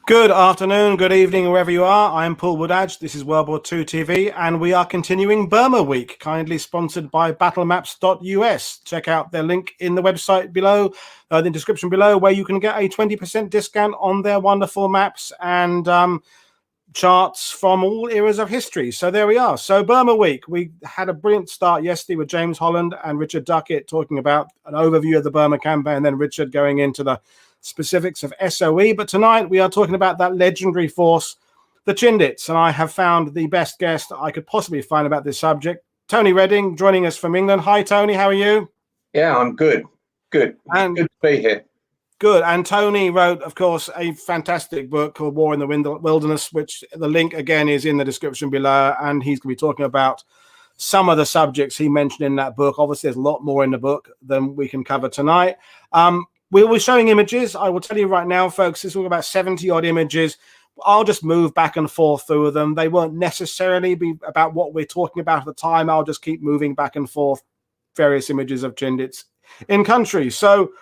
Good afternoon, good evening, wherever you are. I'm Paul Woodadge. This is WW2TV, and we are continuing Burma Week, kindly sponsored by battlemaps.us. Check out their link in the website below, the description below, where you can get a 20% discount on their wonderful maps and charts from all eras of history. So there we are. So Burma Week, we had a brilliant start yesterday with James Holland and Richard Duckett talking about an overview of the Burma campaign, and then Richard going into the specifics of SOE. But tonight we are talking about that legendary force, the Chindits, and I have found the best guest I could possibly find about this subject, Tony Redding, joining us from England. Hi, Tony. How are you? Yeah, I'm good. Good. And good to be here. Good. And Tony wrote, of course, a fantastic book called War in the Wilderness, which the link again is in the description below. And he's going to be talking about some of the subjects he mentioned in that book. Obviously, there's a lot more in the book than we can cover tonight. We were showing images. I will tell you right now, folks, this is all about 70 odd images. I'll just move back and forth through them. They won't necessarily be about what we're talking about at the time. I'll just keep moving back and forth various images of Chindits in country. So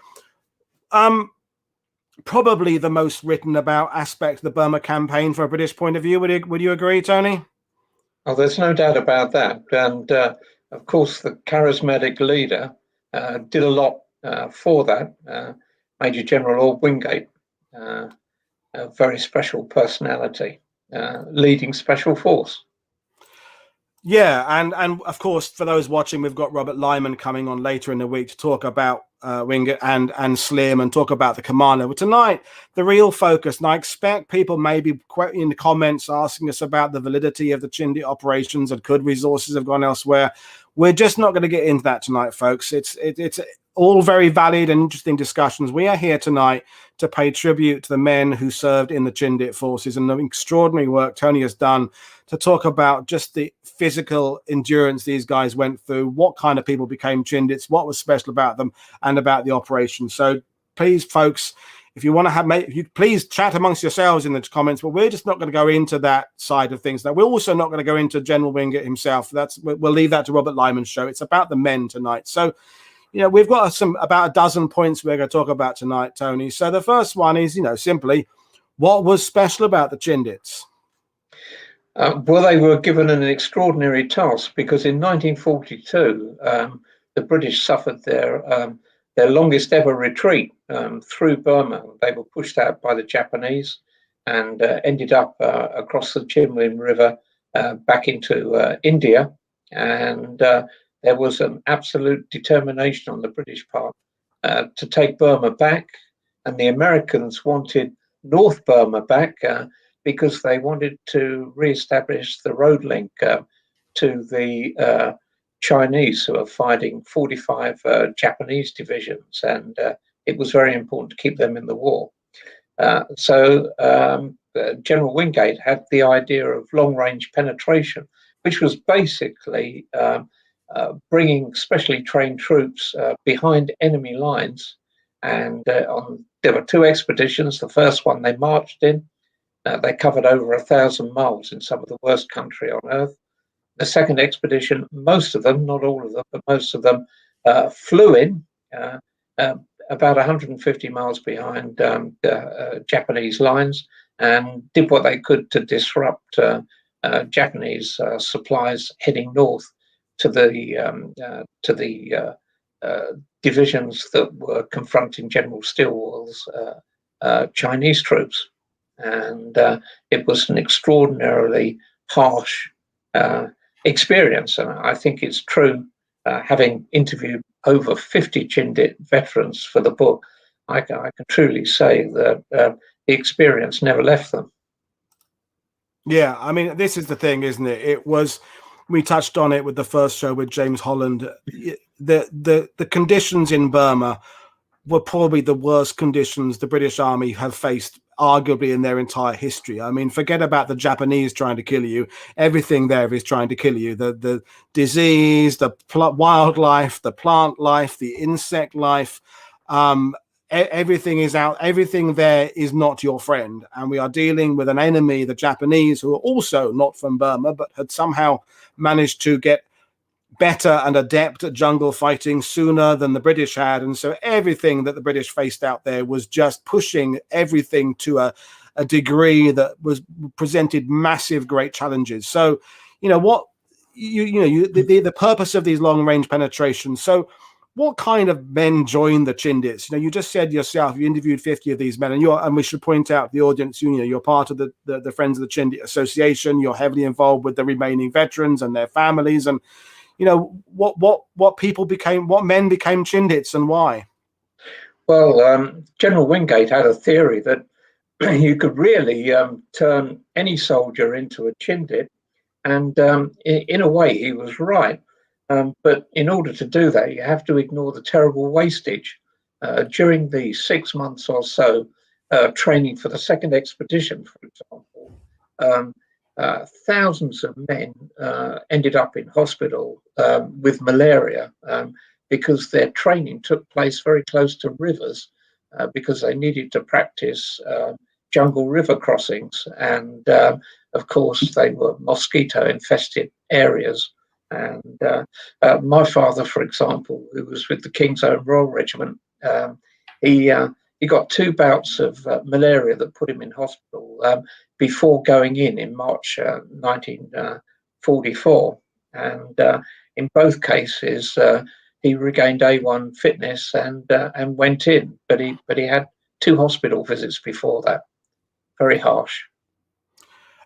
probably the most written about aspect of the Burma campaign from a British point of view. Would you agree, Tony? Oh, there's no doubt about that. And of course, the charismatic leader did a lot for that. Major General Wingate, a very special personality, leading special force. Yeah, and of course, for those watching, we've got Robert Lyman coming on later in the week to talk about Wingate and Slim and talk about the Commando. But tonight, the real focus, and I expect people maybe in the comments asking us about the validity of the Chindit operations and could resources have gone elsewhere. We're just not going to get into that tonight, folks. It's all very valid and interesting discussions. We are here tonight to pay tribute to the men who served in the Chindit forces and the extraordinary work Tony has done to talk about just the physical endurance these guys went through, what kind of people became Chindits, what was special about them, and about the operation. So please, folks, if you want to please chat amongst yourselves in the comments, but we're just not going to go into that side of things. Now, we're also not going to go into General Wingate himself. We'll leave that to Robert Lyman's show. It's about the men tonight. So, you know, we've got about a dozen points we're going to talk about tonight, Tony. So the first one is, simply, what was special about the Chindits? Well, they were given an extraordinary task because in 1942, the British suffered their longest ever retreat through Burma. They were pushed out by the Japanese and ended up across the Chimlin River back into India. And there was an absolute determination on the British part to take Burma back. And the Americans wanted North Burma back because they wanted to re-establish the road link to the Chinese who are fighting 45 Japanese divisions, and it was very important to keep them in the war. So General Wingate had the idea of long-range penetration, which was basically bringing specially trained troops behind enemy lines. And there were two expeditions. The first one they marched in. They covered over 1,000 miles in some of the worst country on earth. The second expedition, most of them, not all of them, but most of them flew in about 150 miles behind Japanese lines and did what they could to disrupt Japanese supplies heading north to the divisions that were confronting General Stilwell's Chinese troops. And it was an extraordinarily harsh experience. And I think it's true, having interviewed over 50 Chindit veterans for the book, I can truly say that the experience never left them. Yeah, I mean, this is the thing, isn't it? We touched on it with the first show with James Holland. The conditions in Burma were probably the worst conditions the British Army have faced arguably in their entire history. I mean, forget about the Japanese trying to kill you. Everything there is trying to kill you. The disease, the wildlife, the plant life, the insect life, everything is out. Everything there is not your friend. And we are dealing with an enemy, the Japanese, who are also not from Burma, but had somehow managed to get better and adept at jungle fighting sooner than the British had. And so everything that the British faced out there was just pushing everything to a a degree that was presented massive, great challenges. So, the purpose of these long range penetrations. So, what kind of men join the Chindits? You just said yourself, you interviewed 50 of these men, and we should point out to the audience, you're part of the Friends of the Chindit Association. You're heavily involved with the remaining veterans and their families, and what men became Chindits and why. Well, General Wingate had a theory that you could really turn any soldier into a Chindit, and in a way he was right. But in order to do that, you have to ignore the terrible wastage. During the 6 months or so training for the second expedition, for example, thousands of men ended up in hospital with malaria because their training took place very close to rivers because they needed to practice jungle river crossings. And of course, they were mosquito-infested areas. And my father, for example, who was with the King's Own Royal Regiment, he got 2 bouts of malaria that put him in hospital before going in March 1944. And in both cases, he regained A1 fitness and went in. But he had 2 hospital visits before that. Very harsh.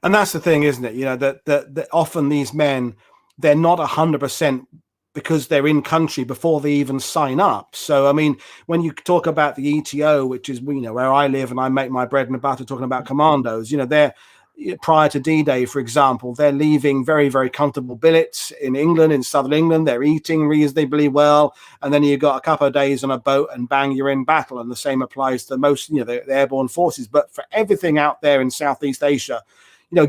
And that's the thing, isn't it? That often these men, they're not 100% because they're in country before they even sign up. So, I mean, when you talk about the ETO, which is, where I live and I make my bread and butter talking about commandos, they're prior to D-Day, for example, they're leaving very, very comfortable billets in England, in southern England. They're eating reasonably well. And then you've got a couple of days on a boat and bang, you're in battle. And the same applies to most, the airborne forces. But for everything out there in Southeast Asia,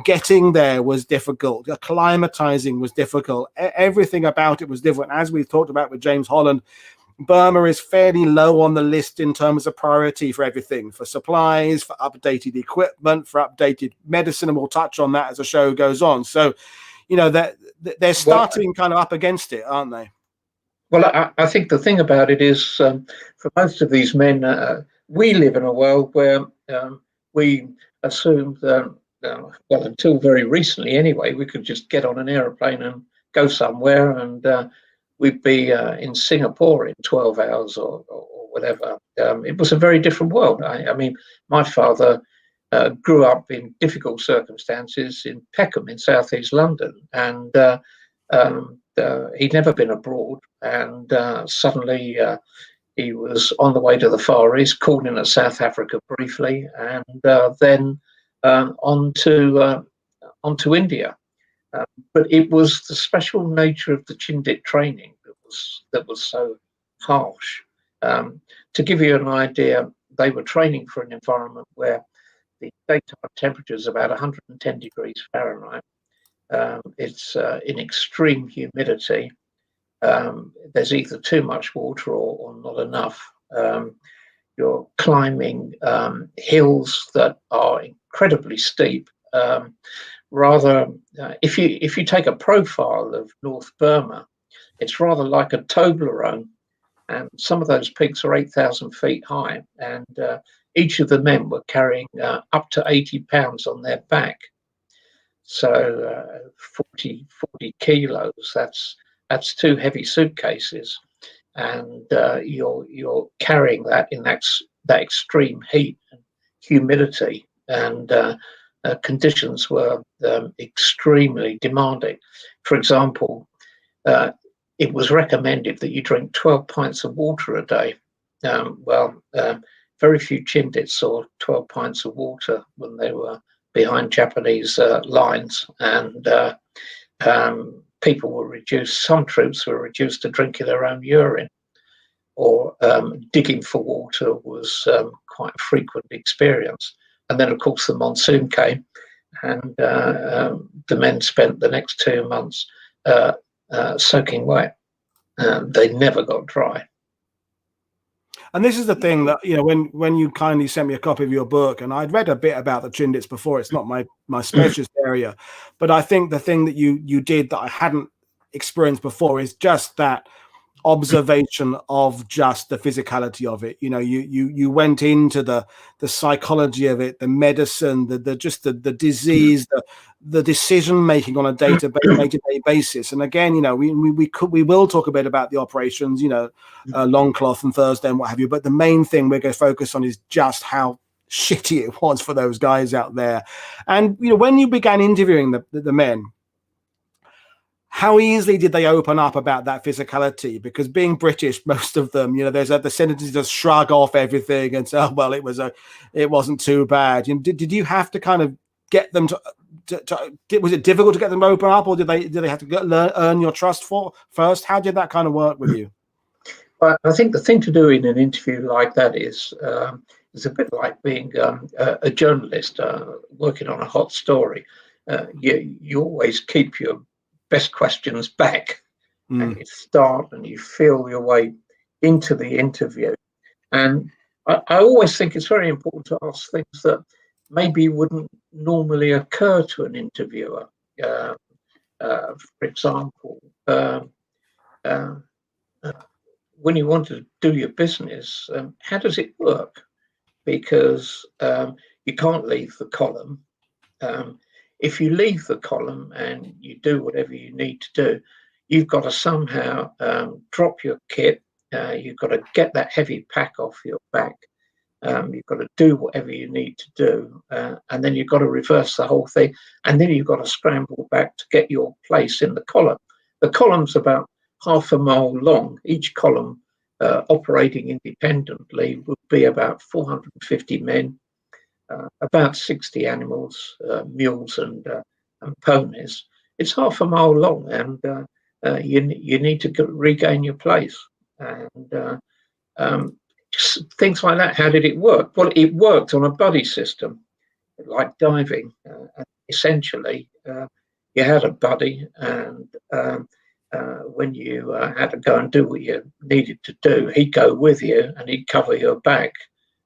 getting there was difficult. Acclimatizing was difficult. Everything about it was different. As we've talked about with James Holland, Burma is fairly low on the list in terms of priority for everything, for supplies, for updated equipment, for updated medicine, and we'll touch on that as the show goes on. So, they're starting kind of up against it, aren't they? Well, I think the thing about it is, for most of these men, we live in a world where we assume that, well, until very recently anyway, we could just get on an aeroplane and go somewhere and we'd be in Singapore in 12 hours or whatever. It was a very different world. I mean, my father grew up in difficult circumstances in Peckham in southeast London, and he'd never been abroad, and suddenly he was on the way to the Far East, called in at South Africa briefly, and then on to India. But it was the special nature of the Chindit training that was so harsh. To give you an idea, they were training for an environment where the daytime temperature is about 110 degrees Fahrenheit. It's in extreme humidity. There's either too much water or not enough. You're climbing hills that are incredibly steep. If you take a profile of North Burma, it's rather like a Toblerone, and some of those peaks are 8,000 feet high, and each of the men were carrying up to 80 pounds on their back. So 40 kilos, that's 2 heavy suitcases, and you're carrying that in that extreme heat and humidity, and conditions were extremely demanding. For example, it was recommended that you drink 12 pints of water a day. Very few Chindits saw 12 pints of water when they were behind Japanese lines, and people were reduced. Some troops were reduced to drinking their own urine, or digging for water was quite a frequent experience. And then, of course, the monsoon came, and the men spent the next 2 months soaking wet. They never got dry. And this is the thing that, when you kindly sent me a copy of your book, and I'd read a bit about the Chindits before, it's not my specialist area, but I think the thing that you did that I hadn't experienced before is just that observation of just the physicality of it. You know, you went into the psychology of it, the medicine, the disease, the decision making on a day-to-day basis. And again, you know, we will talk a bit about the operations, you know, Longcloth and Thursday and what have you. But the main thing we're going to focus on is just how shitty it was for those guys out there. And you know, when you began interviewing the men, how easily did they open up about that physicality? Because being British, most of them, you know, there's the tendency to just shrug off everything and say, "Oh, well, it wasn't too bad." You know, did you have to kind of get them to was it difficult to get them to open up, or did they have to earn your trust first? How did that kind of work with you? Well, I think the thing to do in an interview like that is a bit like being a journalist working on a hot story. You always keep your best questions back, and you start and you feel your way into the interview. And I always think it's very important to ask things that maybe wouldn't normally occur to an interviewer. For example, when you want to do your business, how does it work? Because you can't leave the column. If you leave the column and you do whatever you need to do, you've got to somehow drop your kit. You've got to get that heavy pack off your back. You've got to do whatever you need to do. And then you've got to reverse the whole thing. And then you've got to scramble back to get your place in the column. The column's about half a mile long. Each column operating independently would be about 450 men, about 60 animals, mules and ponies. It's half a mile long, and you need to regain your place. And things like that. How did it work? Well, it worked on a buddy system, like diving. Essentially, you had a buddy, and when you had to go and do what you needed to do, he'd go with you and he'd cover your back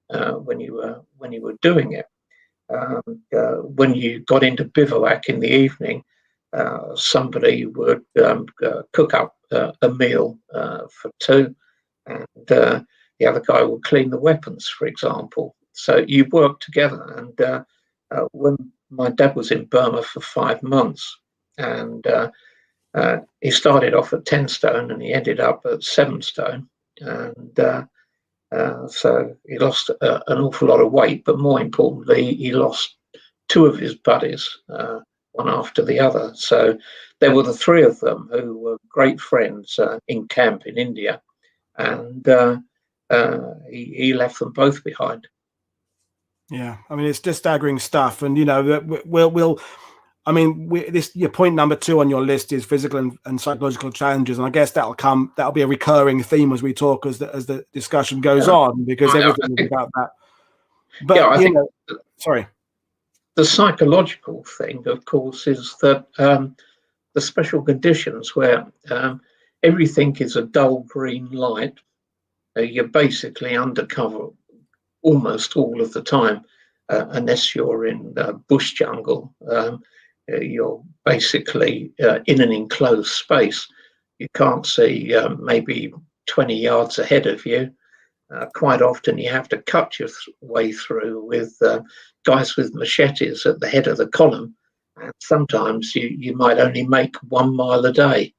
when you were doing it. When you got into bivouac in the evening, somebody would cook up a meal for two, and the other guy would clean the weapons, for example. So you work together. And when my dad was in Burma for 5 months, and he started off at 10 stone and he ended up at 7 stone. And so he lost an awful lot of weight, but more importantly, he lost 2 of his buddies, one after the other. So there were the 3 of them who were great friends in camp in India. And he left them both behind. Yeah, I mean, it's just staggering stuff. And, you know, your point number 2 on your list is physical and psychological challenges. And I guess that'll be a recurring theme as we talk, as the discussion goes on, because everything is about that. But, yeah, I think sorry. The psychological thing, of course, is that the special conditions where everything is a dull green light, you're basically undercover almost all of the time, unless you're in bush jungle. You're basically in an enclosed space. You can't see maybe 20 yards ahead of you. Quite often you have to cut your way through with guys with machetes at the head of the column. And sometimes you might only make 1 mile a day.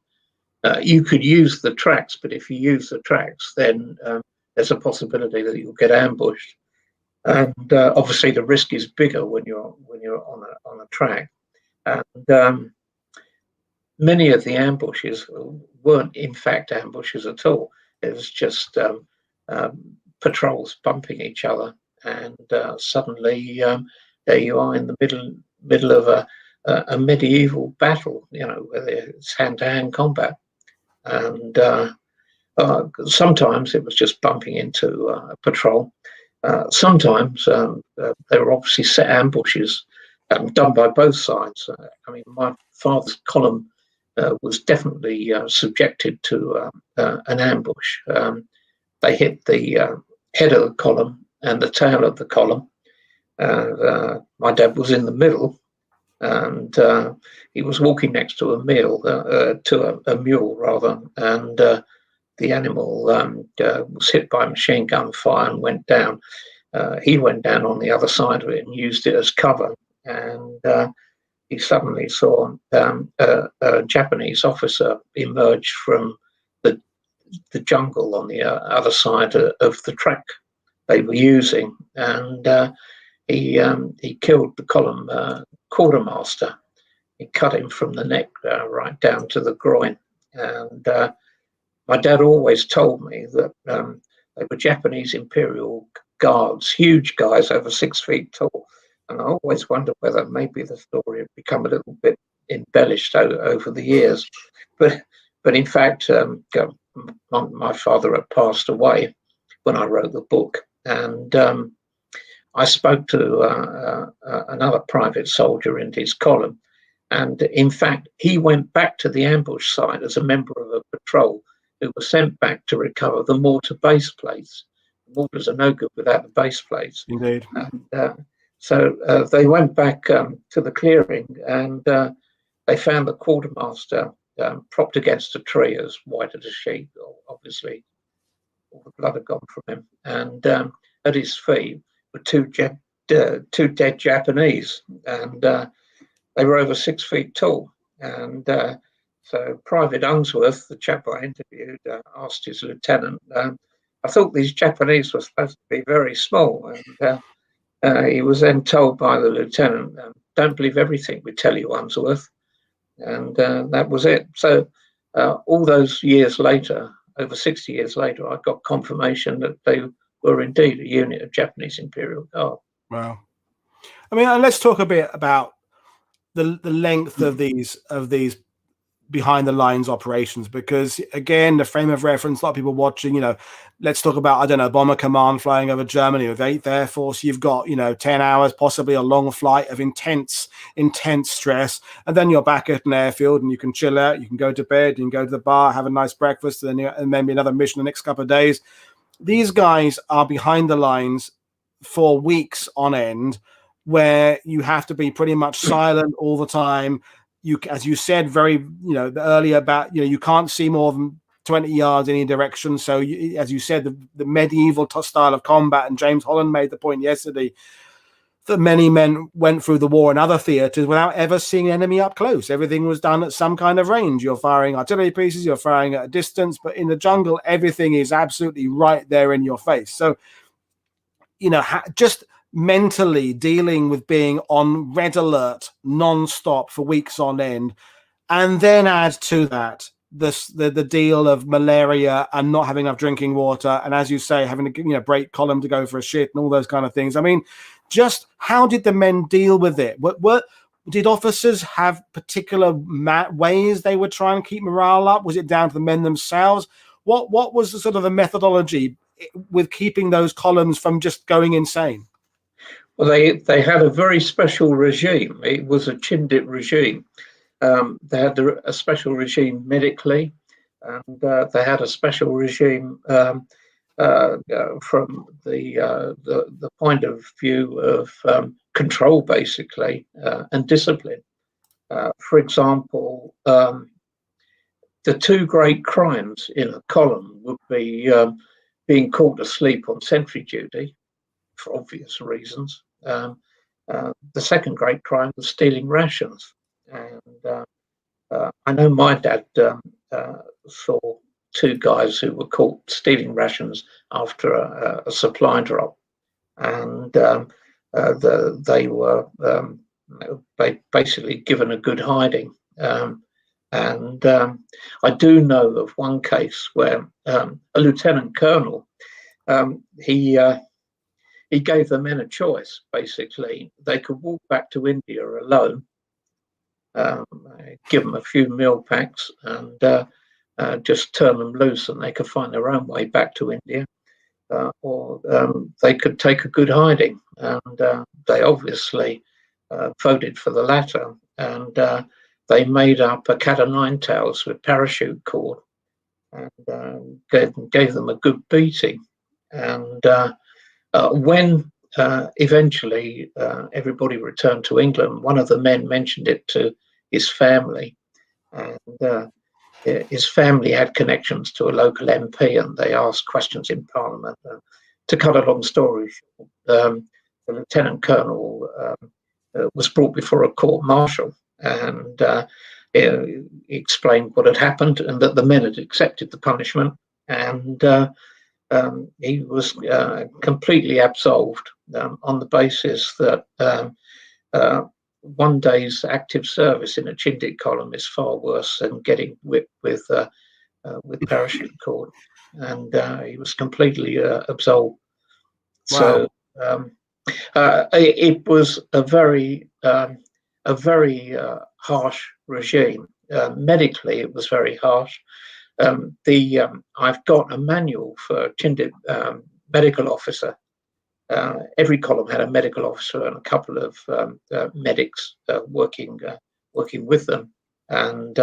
You could use the tracks, but if you use the tracks, then there's a possibility that you'll get ambushed. And obviously the risk is bigger when you're on a track. And many of the ambushes weren't in fact ambushes at all. It was just patrols bumping each other, and suddenly there you are in the middle of a medieval battle, you know, where it's hand-to-hand combat. And sometimes it was just bumping into a patrol. Sometimes there were obviously set ambushes done by both sides. I mean, my father's column was definitely subjected to an ambush. They hit the head of the column and the tail of the column. My dad was in the middle, and he was walking next to a mule, and the animal was hit by machine gun fire and went down. He went down on the other side of it and used it as cover. And he suddenly saw a Japanese officer emerge from the jungle on the other side of the track they were using, and he killed the column quartermaster. He cut him from the neck right down to the groin. And my dad always told me that they were Japanese Imperial Guards, huge guys over 6 feet tall. And I always wondered whether maybe the story had become a little bit embellished over the years. But in fact, my father had passed away when I wrote the book. And I spoke to another private soldier in his column. And in fact, he went back to the ambush site as a member of a patrol who was sent back to recover the mortar base plates. Mortars are no good without the base plates. Indeed. And so they went back to the clearing, and they found the quartermaster propped against a tree, as white as a sheet. Obviously, all the blood had gone from him. And at his feet were two dead Japanese, and they were over 6 feet tall. And so Private Unsworth, the chap I interviewed, asked his lieutenant, I thought these Japanese were supposed to be very small. And he was then told by the lieutenant, don't believe everything we tell you, Unsworth. And that was it. So all those years later, over 60 years later, I got confirmation that they were indeed a unit of Japanese Imperial Guard. Wow. I mean, let's talk a bit about the length of these behind the lines operations, because again, the frame of reference, a lot of people watching, let's talk about, I don't know, Bomber Command flying over Germany with 8th Air Force. You've got, 10 hours, possibly a long flight of intense stress. And then you're back at an airfield and you can chill out, you can go to bed, you can go to the bar, have a nice breakfast, and maybe another mission the next couple of days. These guys are behind the lines for weeks on end, where you have to be pretty much silent all the time. You, as you said very, earlier about, you can't see more than 20 yards in any direction. So, as you said, the medieval style of combat, and James Holland made the point yesterday that many men went through the war in other theatres without ever seeing an enemy up close. Everything was done at some kind of range. You're firing artillery pieces, you're firing at a distance, but in the jungle, everything is absolutely right there in your face. So, just mentally dealing with being on red alert non-stop for weeks on end, and then add to that the deal of malaria and not having enough drinking water, and as you say, having to break column to go for a shit and all those kind of things. I mean, just how did the men deal with it? What did officers have particular ways they would try and keep morale up? Was it down to the men themselves? What was the sort of the methodology with keeping those columns from just going insane? Well, they had a very special regime. It was a Chindit regime. They had a special regime medically, and they had a special regime from the point of view of control, basically, and discipline. For example, the two great crimes in a column would be being caught asleep on sentry duty, for obvious reasons. The second great crime was stealing rations. And I know my dad saw two guys who were caught stealing rations after a supply drop. And they were basically given a good hiding. And I do know of one case where a lieutenant colonel, he gave the men a choice, basically. They could walk back to India alone, give them a few meal packs, and just turn them loose, and they could find their own way back to India. Or they could take a good hiding. And they obviously voted for the latter. And they made up a cat o' nine tails with parachute cord, and gave them a good beating. And when eventually everybody returned to England, one of the men mentioned it to his family, and his family had connections to a local MP, and they asked questions in Parliament. To cut a long story short, the Lieutenant Colonel was brought before a court-martial, and he explained what had happened and that the men had accepted the punishment, and he was completely absolved on the basis that one day's active service in a Chindit column is far worse than getting whipped with parachute cord, and he was completely absolved. Wow. So it was a very harsh regime. Medically, it was very harsh. I've got a manual for Chindit medical officer. Every column had a medical officer and a couple of medics working with them, and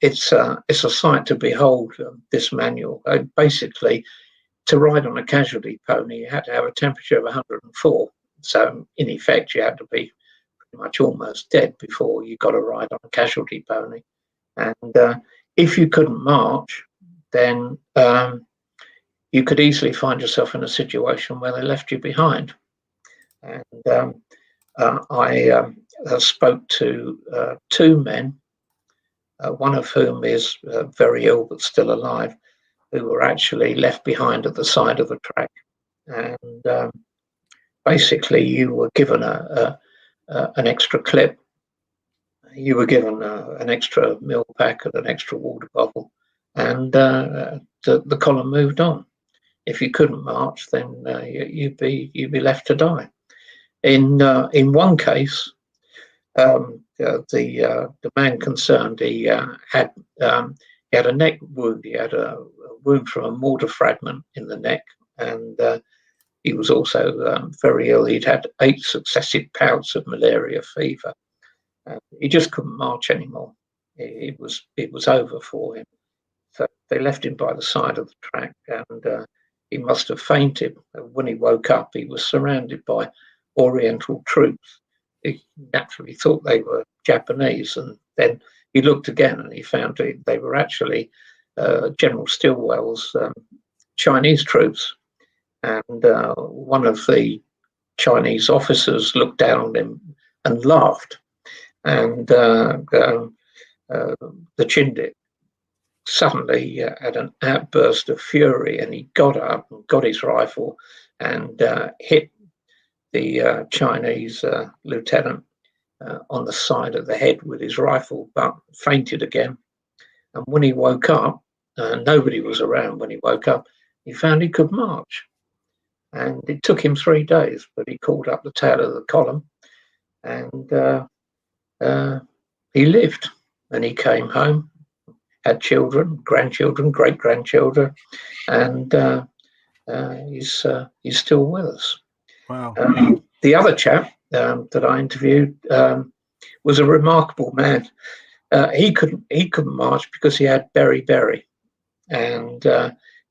it's a sight to behold. This manual, basically, to ride on a casualty pony, you had to have a temperature of 104. So in effect, you had to be pretty much almost dead before you got a ride on a casualty pony. And if you couldn't march, then you could easily find yourself in a situation where they left you behind. And I spoke to two men, one of whom is very ill but still alive, who were actually left behind at the side of the track. And basically, you were given an extra clip. You were given an extra meal pack and an extra water bottle, and the column moved on. If you couldn't march, then you'd be left to die. In one case, the man concerned, he had a neck wound. He had a wound from a mortar fragment in the neck, and he was also very ill. He'd had 8 successive bouts of malaria fever. He just couldn't march anymore. It was over for him. So they left him by the side of the track, and he must have fainted. When he woke up, he was surrounded by Oriental troops. He naturally thought they were Japanese, and then he looked again and he found they were actually General Stilwell's Chinese troops. And one of the Chinese officers looked down on him and laughed. And the Chindit suddenly had an outburst of fury, and he got up and got his rifle and hit the Chinese lieutenant on the side of the head with his rifle, but fainted again. And when he woke up, nobody was around when he woke up, he found he could march. And it took him 3 days, but he called up the tail of the column, and he lived, and he came home, had children, grandchildren, great-grandchildren, and he's still with us. Wow. The other chap that I interviewed was a remarkable man. He couldn't march because he had beriberi, and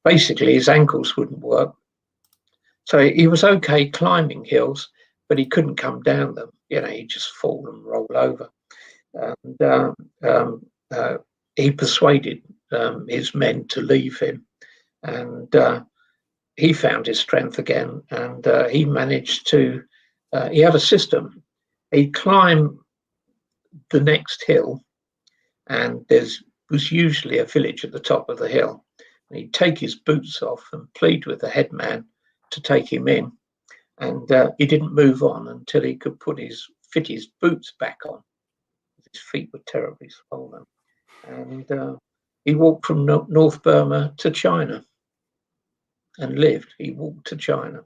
basically his ankles wouldn't work. So he was okay climbing hills, but he couldn't come down them. He'd just fall and roll over. And he persuaded his men to leave him, and he found his strength again, and he managed to, he had a system. He'd climb the next hill, and there was usually a village at the top of the hill. And he'd take his boots off and plead with the headman to take him in. And he didn't move on until he could fit his boots back on. His feet were terribly swollen. And he walked from North Burma to China and lived. He walked to China.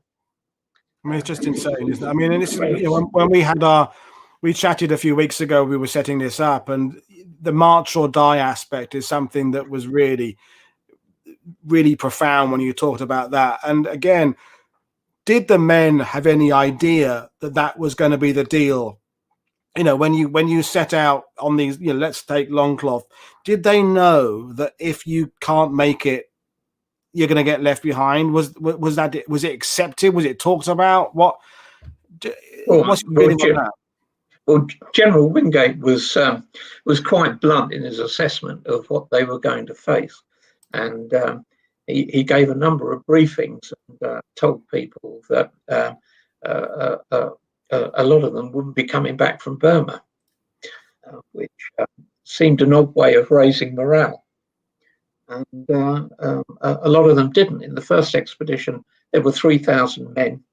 I mean, it's just insane, isn't it? I mean, and this is, when we chatted a few weeks ago, we were setting this up, and the march or die aspect is something that was really, really profound when you talked about that. And again, did the men have any idea that that was going to be the deal? When you set out on these, let's take Longcloth, did they know that if you can't make it, you're going to get left behind? Was it accepted? Was it talked about? What's your feeling on that? Well, General Wingate was quite blunt in his assessment of what they were going to face, and he gave a number of briefings and told people that a lot of them wouldn't be coming back from Burma, which seemed an odd way of raising morale. And a lot of them didn't. In the first expedition, there were 3,000 men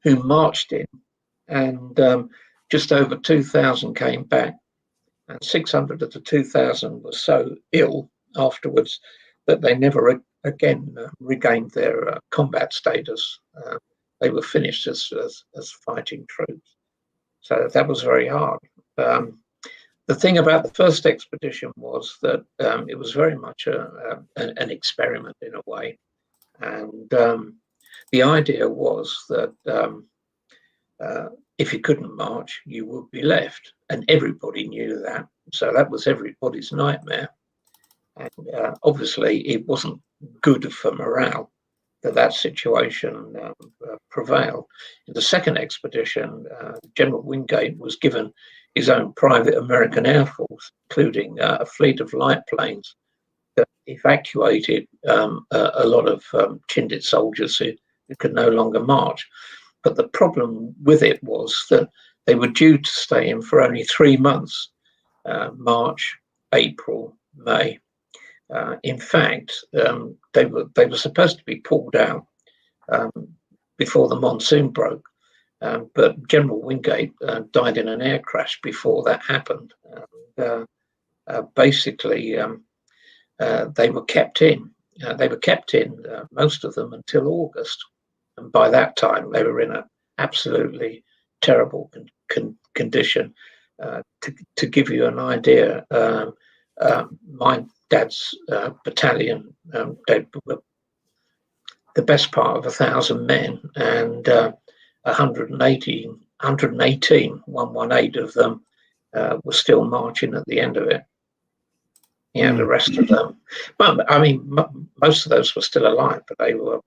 who marched in, and just over 2,000 came back, and 600 of the 2,000 were so ill afterwards that they never again regained their combat status. They were finished as fighting troops. So that was very hard. The thing about the first expedition was that it was very much an experiment in a way. And the idea was that if you couldn't march, you would be left. And everybody knew that. So that was everybody's nightmare. And obviously, it wasn't good for morale that situation prevailed. In the second expedition, General Wingate was given his own private American Air Force, including a fleet of light planes that evacuated a lot of Chindit soldiers who could no longer march. But the problem with it was that they were due to stay in for only 3 months, March, April, May. In fact, they were supposed to be pulled out before the monsoon broke, but General Wingate died in an air crash before that happened. Basically, they were kept in. Most of them, until August, and by that time they were in an absolutely terrible condition. To give you an idea, my dad's battalion, they were the best part of 1,000 men, and 118 of them were still marching at the end of it. Yeah, the rest of them, but I mean, most of those were still alive, but they were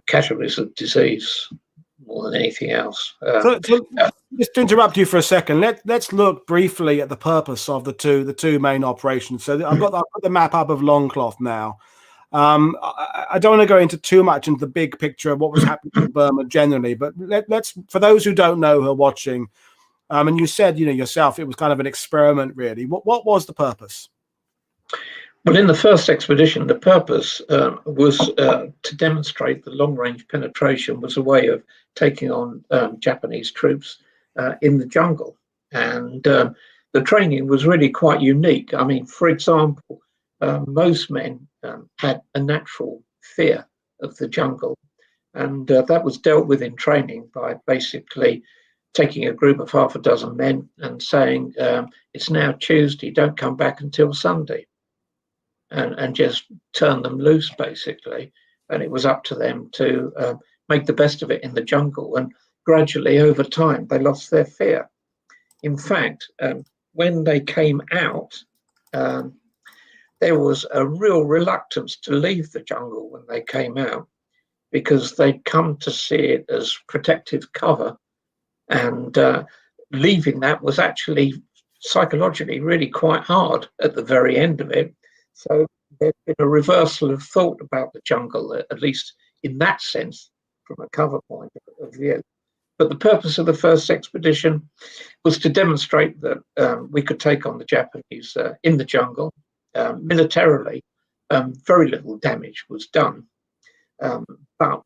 casualties of disease more than anything else. So just to interrupt you for a second, let's look briefly at the purpose of the two main operations. So I've got the map up of Longcloth now. I don't want to go into too much into the big picture of what was happening in Burma generally, but let's, for those who don't know who are watching, and you said, yourself, it was kind of an experiment, really. What was the purpose? Well, in the first expedition, the purpose was to demonstrate that long-range penetration was a way of taking on Japanese troops in the jungle. And the training was really quite unique. I mean, for example, most men had a natural fear of the jungle. And that was dealt with in training by basically taking a group of half a dozen men and saying, it's now Tuesday, don't come back until Sunday. And just turn them loose, basically. And it was up to them to make the best of it in the jungle. And gradually, over time, they lost their fear. In fact, when they came out, there was a real reluctance to leave the jungle when they came out, because they'd come to see it as protective cover. And leaving that was actually psychologically really quite hard at the very end of it. So there's been a reversal of thought about the jungle, at least in that sense, from a cover point of view. But the purpose of the first expedition was to demonstrate that we could take on the Japanese in the jungle. Militarily, very little damage was done. But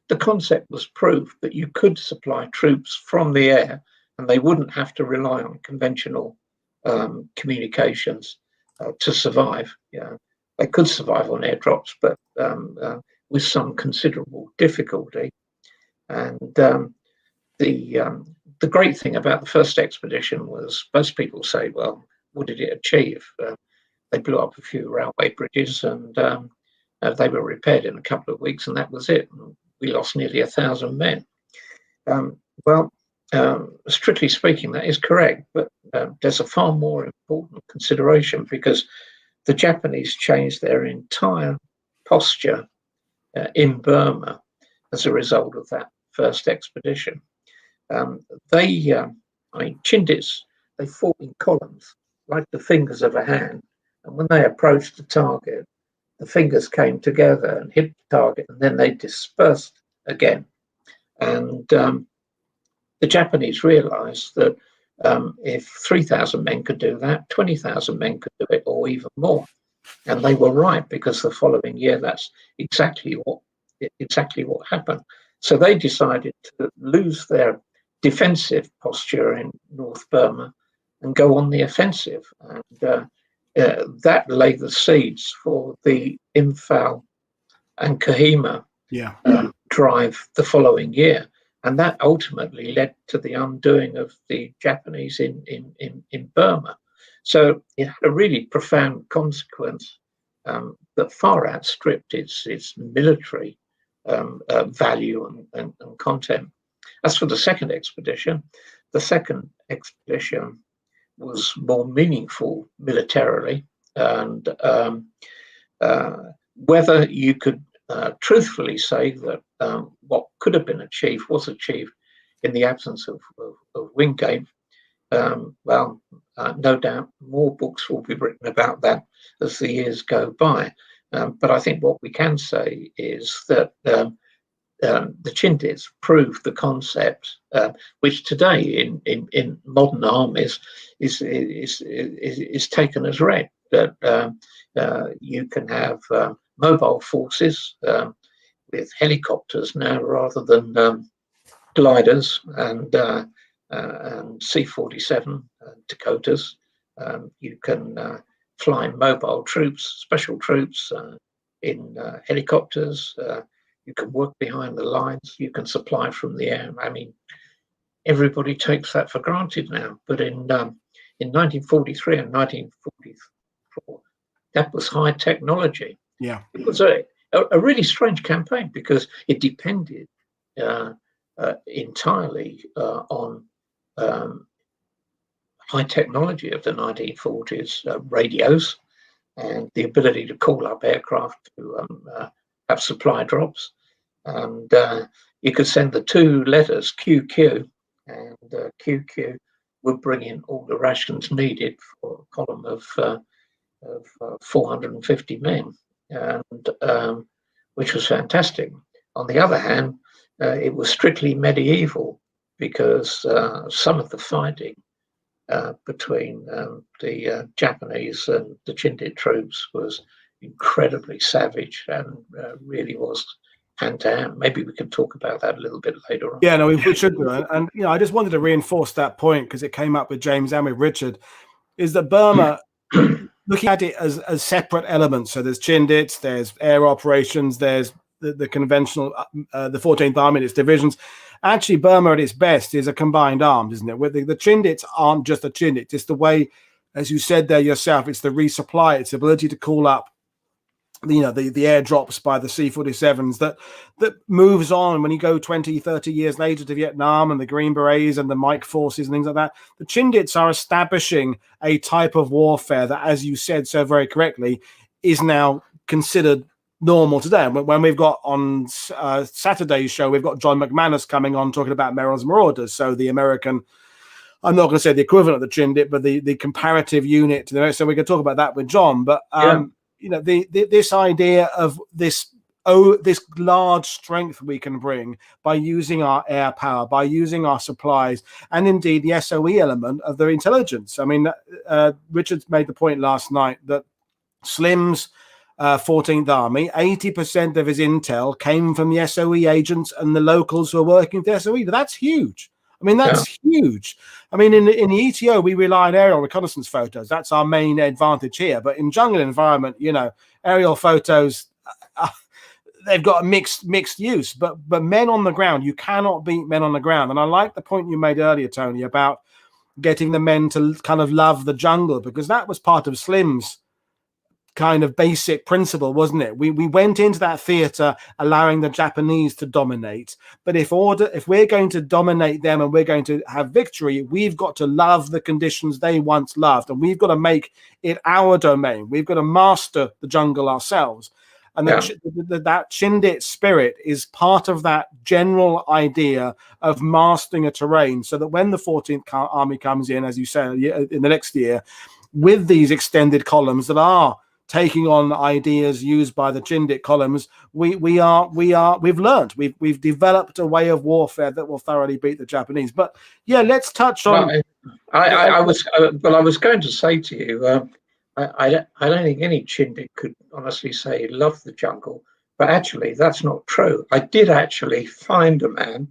the concept was proved that you could supply troops from the air, and they wouldn't have to rely on conventional communications to survive. They could survive on airdrops, but with some considerable difficulty. And the great thing about the first expedition was, most people say, well, what did it achieve? They blew up a few railway bridges, and they were repaired in a couple of weeks, and that was it. We lost nearly 1,000 men. Strictly speaking, that is correct, but there's a far more important consideration, because the Japanese changed their entire posture in Burma as a result of that first expedition. Chindits, they fought in columns, like the fingers of a hand. And when they approached the target, the fingers came together and hit the target, and then they dispersed again. And the Japanese realized that if 3,000 men could do that, 20,000 men could do it, or even more. And they were right, because the following year, that's exactly what happened. So they decided to lose their defensive posture in North Burma and go on the offensive. And that laid the seeds for the Imphal and Kohima drive the following year. And that ultimately led to the undoing of the Japanese in Burma. So it had a really profound consequence that far outstripped its military value and content. As for the second expedition was more meaningful militarily, and whether you could truthfully say that what could have been achieved was achieved in the absence of Wingate, no doubt more books will be written about that as the years go by. But I think what we can say is that the Chindits proved the concept, which today in modern armies is taken as read, that you can have mobile forces with helicopters now rather than gliders and C-47 Dakotas. You can fly mobile troops, special troops in helicopters. You can work behind the lines. You can supply from the air. I mean, everybody takes that for granted now. But in 1943 and 1944, that was high technology. Yeah, it was a really strange campaign because it depended entirely on high technology of the 1940s, radios, and the ability to call up aircraft to have supply drops. And you could send the two letters QQ, and QQ would bring in all the rations needed for a column of 450 men, and which was fantastic. On the other hand, it was strictly medieval, because some of the fighting between the Japanese and the Chindit troops was incredibly savage and really was hand to hand. Maybe we can talk about that a little bit later on. Yeah, no, we should do. And I just wanted to reinforce that point because it came up with James and with Richard, is that Burma, looking at it as separate elements. So there's Chindits, there's air operations, there's the conventional, the 14th Army and its divisions. Actually, Burma at its best is a combined arms, isn't it? Where the Chindits aren't just the Chindits. It's the way, as you said there yourself, it's the resupply, it's the ability to call up, the airdrops by the C-47s that moves on when you go 20, 30 years later to Vietnam and the Green Berets and the Mike forces and things like that. The Chindits are establishing a type of warfare that, as you said so very correctly, is now considered normal today. When we've got on Saturday's show, we've got John McManus coming on talking about Merrill's Marauders. So the American, I'm not going to say the equivalent of the Chindit, but the comparative unit to the, so we can talk about that with John. But this idea of this large strength we can bring by using our air power, by using our supplies, and indeed the SOE element of their intelligence. I mean, Richard made the point last night that Slim's 14th Army, 80% of his intel came from the SOE agents and the locals who are working with the SOE. That's huge. I mean, that's huge. I mean, in the ETO, we rely on aerial reconnaissance photos. That's our main advantage here. But in jungle environment, aerial photos, they've got a mixed use. But men on the ground, you cannot beat men on the ground. And I like the point you made earlier, Tony, about getting the men to kind of love the jungle, because that was part of Slim's kind of basic principle, wasn't it? We went into that theater allowing the Japanese to dominate, but if we're going to dominate them and we're going to have victory, we've got to love the conditions they once loved, and we've got to make it our domain. We've got to master the jungle ourselves. And Yeah. that Chindit spirit is part of that general idea of mastering a terrain, so that when the 14th Army comes in, as you say, in the next year, with these extended columns that are taking on ideas used by the Chindit columns, we've learned, we've developed a way of warfare that will thoroughly beat the Japanese. But yeah, let's touch on. I was going to say to you, I don't think any Chindit could honestly say he loved the jungle, but actually that's not true. I did actually find a man,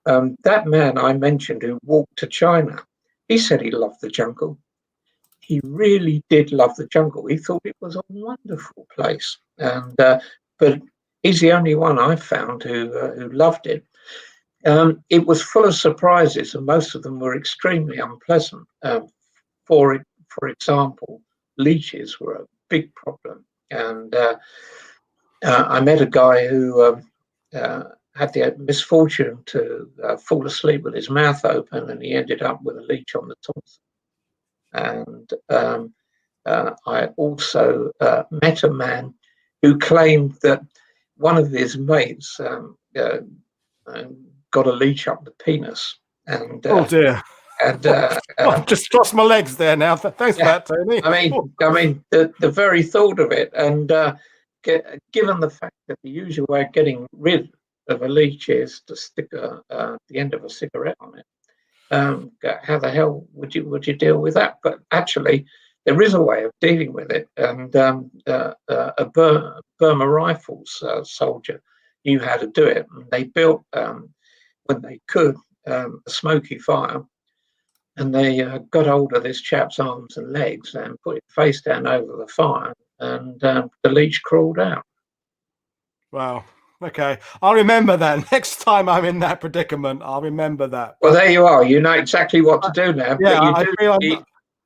that man I mentioned who walked to China. He said he loved the jungle. He really did love the jungle. He thought it was a wonderful place, and but he's the only one I found who loved it. It was full of surprises, and most of them were extremely unpleasant. For example, leeches were a big problem, and I met a guy who had the misfortune to fall asleep with his mouth open, and he ended up with a leech on the torso. And I also met a man who claimed that one of his mates got a leech up the penis. And oh dear! And I've just crossed my legs there now. Thanks for that, Tony. I mean, the very thought of it, and given the fact that the usual way of getting rid of a leech is to stick the end of a cigarette on it. How the hell would you deal with that? But actually, there is a way of dealing with it, and a Burma Rifles soldier knew how to do it. And they built, when they could, a smoky fire, and they got hold of this chap's arms and legs and put it face down over the fire, and the leech crawled out. Wow. Okay, I'll remember that next time I'm in that predicament. I'll remember that. Well, there you are. You know exactly what to do now. Yeah, but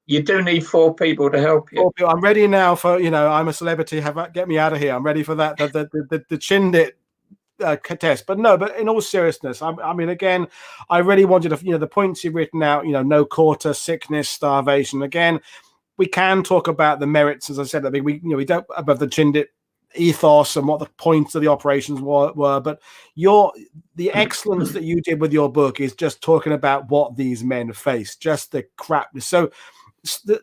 you do need 4 people to help you. I'm ready now for, I'm a celebrity. Get me out of here. I'm ready for that. The Chindit test. But in all seriousness, I mean, again, I really wanted to, the points you've written out. No quarter, sickness, starvation. Again, we can talk about the merits, as I said. I mean, we don't above the Chindit ethos and what the points of the operations were, but the excellence that you did with your book is just talking about what these men faced, just the crap. So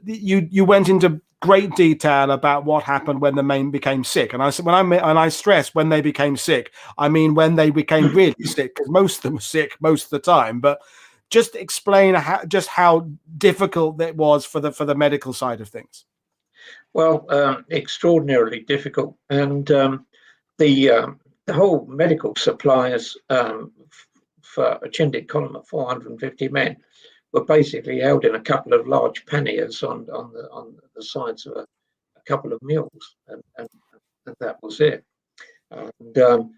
you went into great detail about what happened when the men became sick, and I stress when they became sick, I mean when they became really sick, because most of them were sick most of the time. But just explain how difficult it was for the medical side of things. Well, extraordinarily difficult, and the whole medical supplies for a Chindit column of 450 men were basically held in a couple of large panniers on the sides of a couple of mules, and that was it. And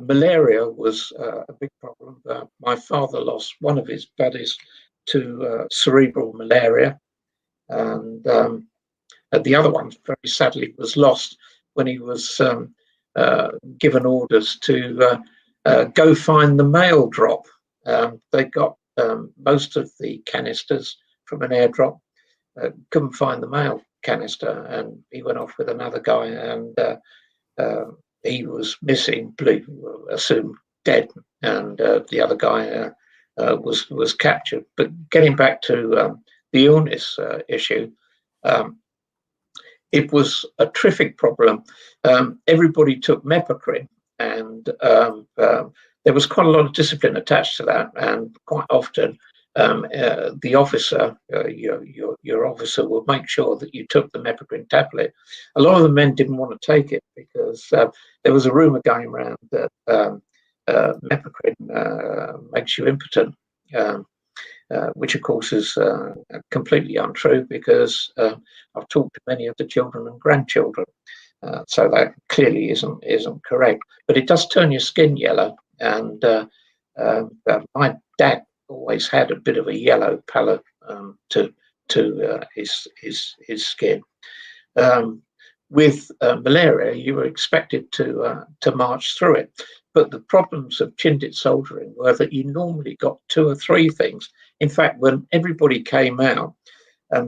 malaria was a big problem. My father lost one of his buddies to cerebral malaria, and the other one, very sadly, was lost when he was given orders to go find the mail drop. They got most of the canisters from an airdrop, couldn't find the mail canister, and he went off with another guy, and he was missing, assumed dead, and the other guy was captured. But getting back to the illness issue, it was a terrific problem. Everybody took mepacrine, and there was quite a lot of discipline attached to that. And quite often, the officer, your officer, would make sure that you took the mepacrine tablet. A lot of the men didn't want to take it because there was a rumor going around that mepacrine makes you impotent. Which of course is completely untrue, because I've talked to many of the children and grandchildren, so that clearly isn't correct. But it does turn your skin yellow, and my dad always had a bit of a yellow palette to his skin. With malaria, you were expected to march through it, but the problems of Chindit soldiering were that you normally got 2 or 3 things. In fact, when everybody came out,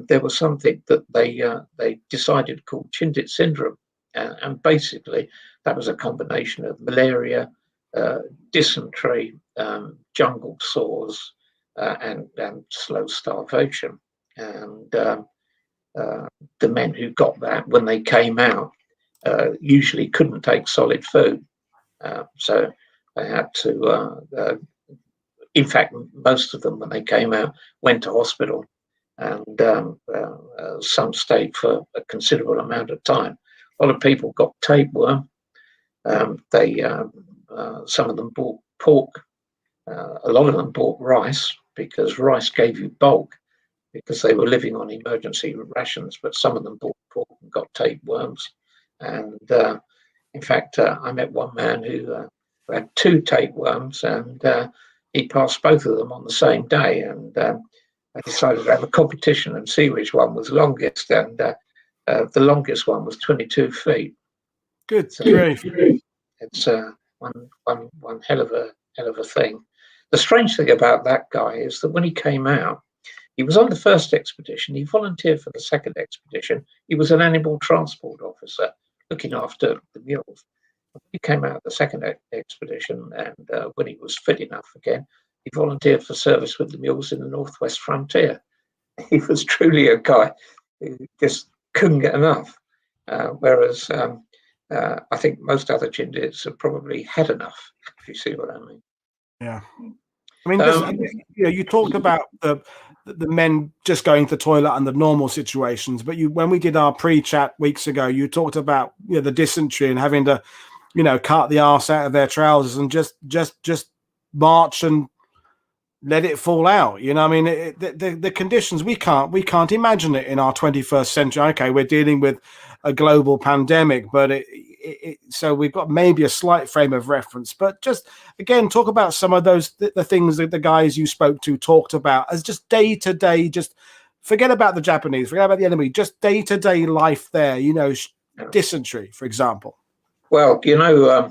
there was something that they decided called Chindit syndrome, And basically that was a combination of malaria, dysentery, jungle sores, and slow starvation. And the men who got that, when they came out, usually couldn't take solid food. So they had to, in fact, most of them, when they came out, went to hospital, and some stayed for a considerable amount of time. A lot of people got tapeworm. Some of them bought pork. A lot of them bought rice, because rice gave you bulk, because they were living on emergency rations. But some of them bought pork and got tapeworms. And in fact, I met one man who had 2 tapeworms, and he passed both of them on the same day. And I decided to have a competition and see which one was longest. And the longest one was 22 feet. Good grief. It's one hell of a thing. The strange thing about that guy is that when he came out, he was on the first expedition. He volunteered for the second expedition. He was an animal transport officer looking after the mules. He came out the second expedition, and when he was fit enough again, he volunteered for service with the mules in the northwest frontier. He was truly a guy who just couldn't get enough. Whereas I think most other Chindits have probably had enough, if you see what I mean. Yeah. I mean, you talked about the men just going to the toilet under normal situations, but when we did our pre-chat weeks ago, you talked about the dysentery and having to, cut the arse out of their trousers and just march and let it fall out. I mean, the conditions, we can't imagine it in our 21st century. Okay, we're dealing with a global pandemic, but so we've got maybe a slight frame of reference. But just again, talk about some of those the things that the guys you spoke to talked about as just day to day. Just forget about the Japanese, forget about the enemy. Just day to day life there. Dysentery, for example. Well, the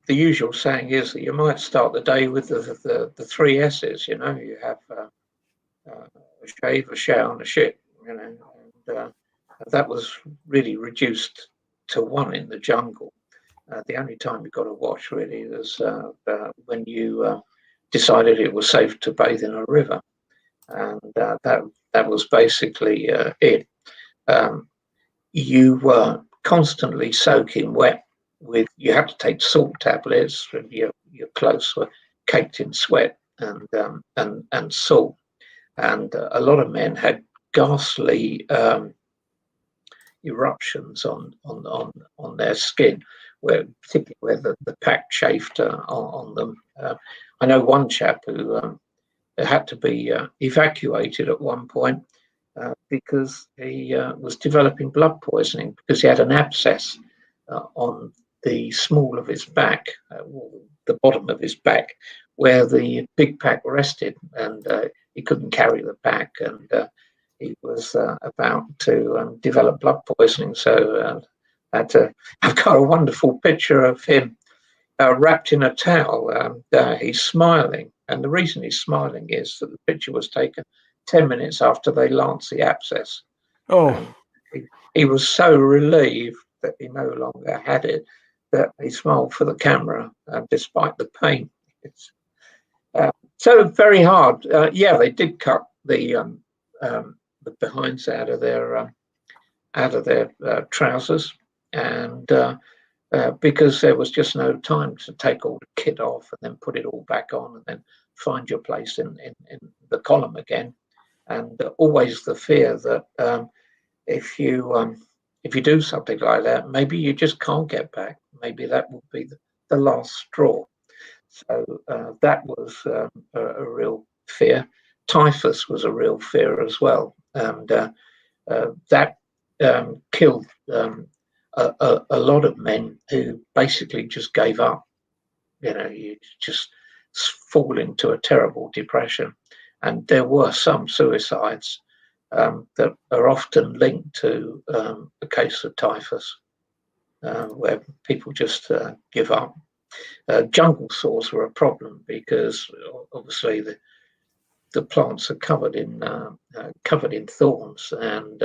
usual saying is that you might start the day with the 3 S's. You have a shave, a shower, and a shit. And that was really reduced to 1 in the jungle. The only time you got to wash really was when you decided it was safe to bathe in a river, and that was basically it. You were constantly soaking wet. You had to take salt tablets, and your clothes were caked in sweat and salt. And a lot of men had ghastly eruptions on their skin, particularly where the pack chafed on them. I know one chap who had to be evacuated at one point because he was developing blood poisoning because he had an abscess on the small of his back, the bottom of his back, where the big pack rested, and he couldn't carry the pack, and he was about to develop blood poisoning. So I've got a wonderful picture of him wrapped in a towel, and he's smiling. And the reason he's smiling is that the picture was taken 10 minutes after they lanced the abscess. Oh, he was so relieved that he no longer had it that he smiled for the camera, despite the pain. So very hard. They did cut the behinds out of their trousers, and because there was just no time to take all the kit off and then put it all back on and then find your place in the column again. And always the fear that if you do something like that, maybe you just can't get back. Maybe that will be the last straw. So that was a real fear. Typhus was a real fear as well, and that killed a lot of men who basically just gave up. You just fall into a terrible depression, and there were some suicides that are often linked to a case of typhus, where people just give up. Jungle sores were a problem because obviously the plants are covered in thorns, and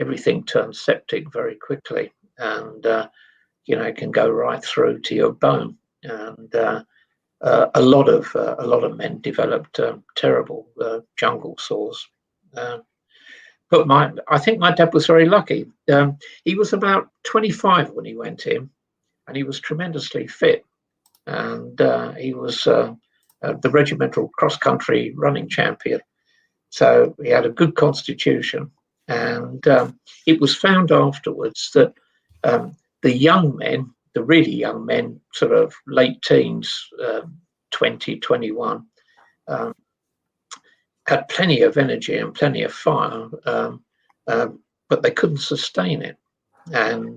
everything turns septic very quickly. and it can go right through to your bone. And a lot of men developed terrible jungle sores. But I think my dad was very lucky. He was about 25 when he went in, and he was tremendously fit. And he was the regimental cross-country running champion. So he had a good constitution. And it was found afterwards that the young men, the really young men, sort of late teens, 20, 21, had plenty of energy and plenty of fire, but they couldn't sustain it. And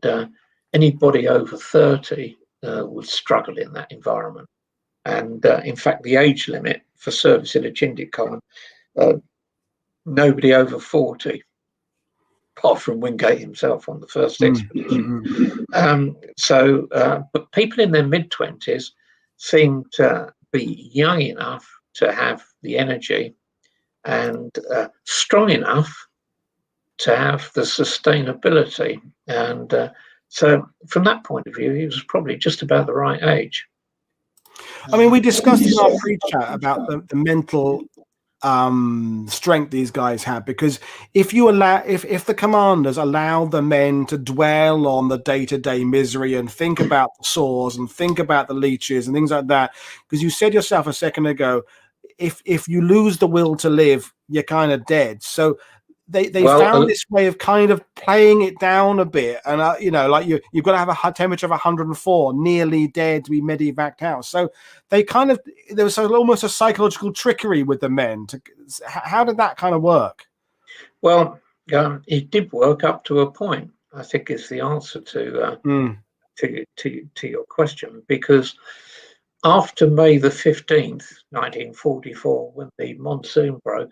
anybody over 30 would struggle in that environment. And in fact, the age limit for service in a Chindit column, nobody over 40, apart from Wingate himself on the first expedition. But people in their mid-20s seemed to be young enough to have the energy and strong enough to have the sustainability. And so from that point of view, he was probably just about the right age. I mean, we discussed in our pre-chat about the mental strength these guys have, because if the commanders allow the men to dwell on the day-to-day misery and think about the sores and think about the leeches and things like that, because you said yourself a second ago, if you lose the will to live, you're kind of dead. So they found this way of kind of playing it down a bit, and like you've got to have a temperature of 104, nearly dead, to be medevaced out. So there was almost a psychological trickery with the men. How did that kind of work? Well, it did work up to a point, I think, is the answer to your question, because after May the 15th, 1944, when the monsoon broke,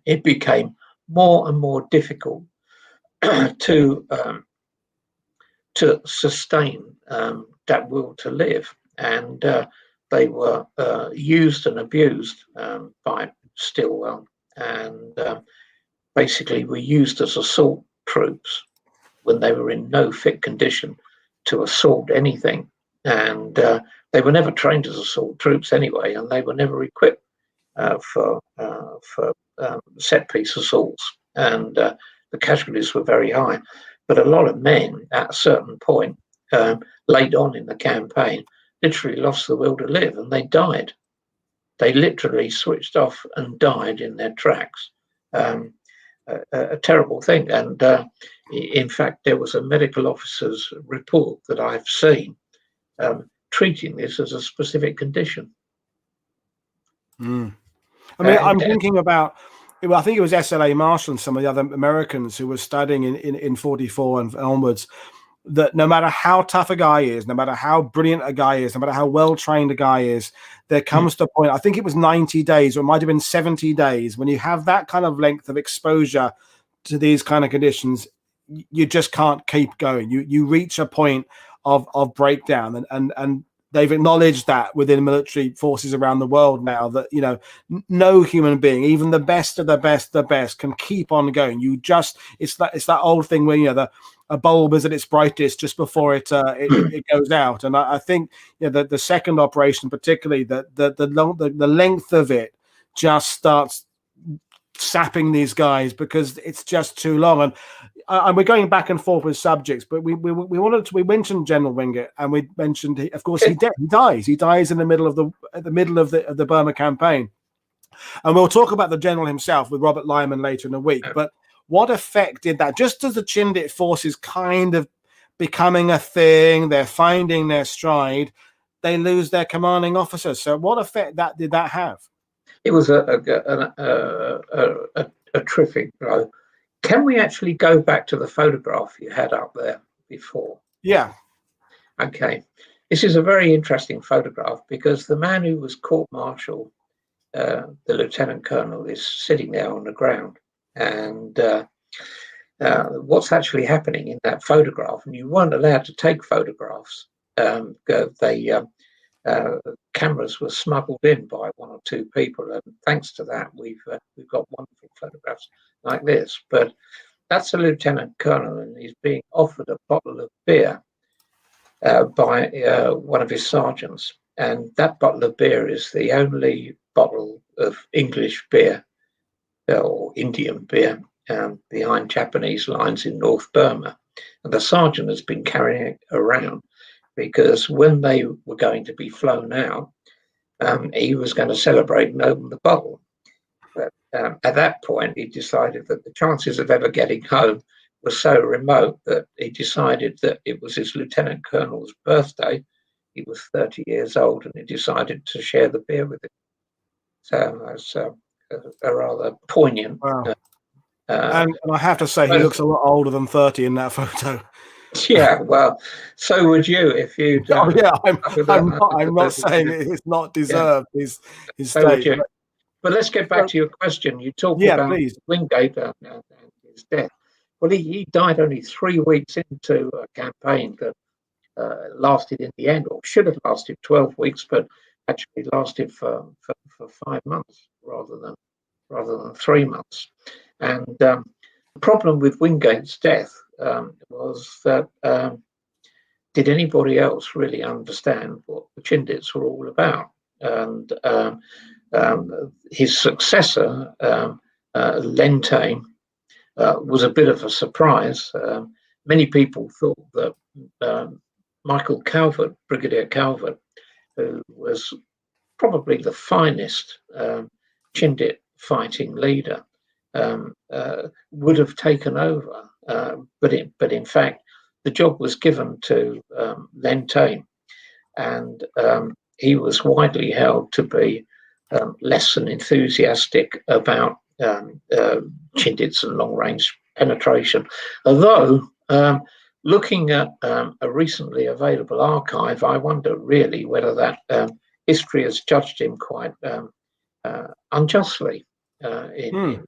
it became more and more difficult to sustain that will to live, and they were used and abused by Stilwell, and basically were used as assault troops when they were in no fit condition to assault anything, and they were never trained as assault troops anyway, and they were never equipped for set piece assaults, and the casualties were very high. But a lot of men at a certain point, late on in the campaign, literally lost the will to live, and they died. They literally switched off and died in their tracks. A terrible thing. And in fact, there was a medical officer's report that I've seen treating this as a specific condition. I mean, I'm thinking about, I think it was SLA Marshall and some of the other Americans who were studying in 44 and onwards, that no matter how tough a guy is, no matter how brilliant a guy is, no matter how well trained a guy is, there comes to a point, I think it was 90 days, or it might have been 70 days, when you have that kind of length of exposure to these kind of conditions, you just can't keep going. You reach a point of breakdown, and they've acknowledged that within military forces around the world now, that no human being, even the best of the best, can keep on going. It's that old thing where a bulb is at its brightest just before it goes out. And I think the second operation, particularly, the length of it just starts sapping these guys because it's just too long. And we're going back and forth with subjects, but we mentioned General Wingate, and we mentioned, of course, he dies. He dies in the middle of the Burma campaign, and we'll talk about the general himself with Robert Lyman later in the week. But what effect did that? Just as the Chindit forces kind of becoming a thing, they're finding their stride, they lose their commanding officers. So what effect did that have? It was a terrific blow. Can we actually go back to the photograph you had up there before? Yeah. Okay. This is a very interesting photograph because the man who was court-martial, the lieutenant colonel, is sitting there on the ground. And what's actually happening in that photograph, and you weren't allowed to take photographs. Cameras were smuggled in by one or two people, and thanks to that, we've got wonderful photographs like this. But that's a lieutenant colonel, and he's being offered a bottle of beer by one of his sergeants. And that bottle of beer is the only bottle of English beer or Indian beer behind Japanese lines in North Burma. And the sergeant has been carrying it around because when they were going to be flown out, he was going to celebrate and open the bottle. But at that point, he decided that the chances of ever getting home were so remote that he decided that it was his lieutenant colonel's birthday. He was 30 years old, and he decided to share the beer with him. So that's a rather poignant. Wow. And I have to say, he looks a lot older than 30 in that photo. Yeah, well, so would you if you'd. Oh, yeah, I'm not saying it's not deserved. Yeah. His so state. But let's get back to your question. You talked about please. Wingate and his death. Well, he died only 3 weeks into a campaign that lasted in the end, or should have lasted 12 weeks, but actually lasted for 5 months rather than 3 months. And the problem with Wingate's death was that did anybody else really understand what the Chindits were all about? And his successor, Lentane, was a bit of a surprise. Many people thought that Michael Calvert, Brigadier Calvert, who was probably the finest Chindit fighting leader, would have taken over. But in fact, the job was given to Lentane, and he was widely held to be less than enthusiastic about Chindits and long-range penetration. Although, looking at a recently available archive, I wonder really whether that history has judged him quite unjustly in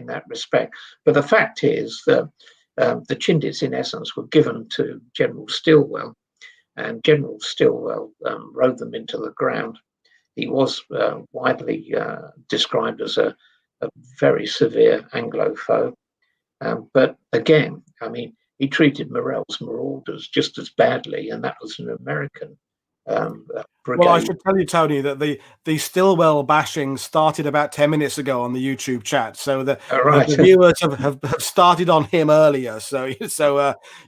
that respect. But the fact is that the Chindits, in essence, were given to General Stilwell, and General Stilwell rode them into the ground. He was widely described as a very severe Anglophobe. But again, I mean, he treated Morell's Marauders just as badly, and that was an American brigade. Well, I should tell you, Tony, that the Stilwell bashing started about 10 minutes ago on the YouTube chat. So the viewers have started on him earlier. So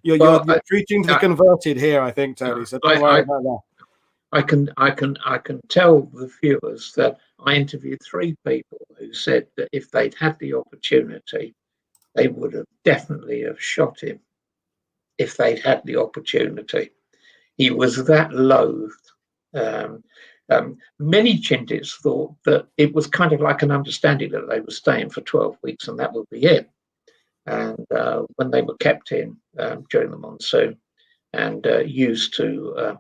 you're preaching to the converted here, I think, Tony. So don't worry about that. I can tell the viewers that I interviewed 3 people who said that if they'd had the opportunity, they would have definitely have shot him if they'd had the opportunity. He was that loathed. Many Chindits thought that it was kind of like an understanding that they were staying for 12 weeks and that would be it. And when they were kept in during the monsoon and used to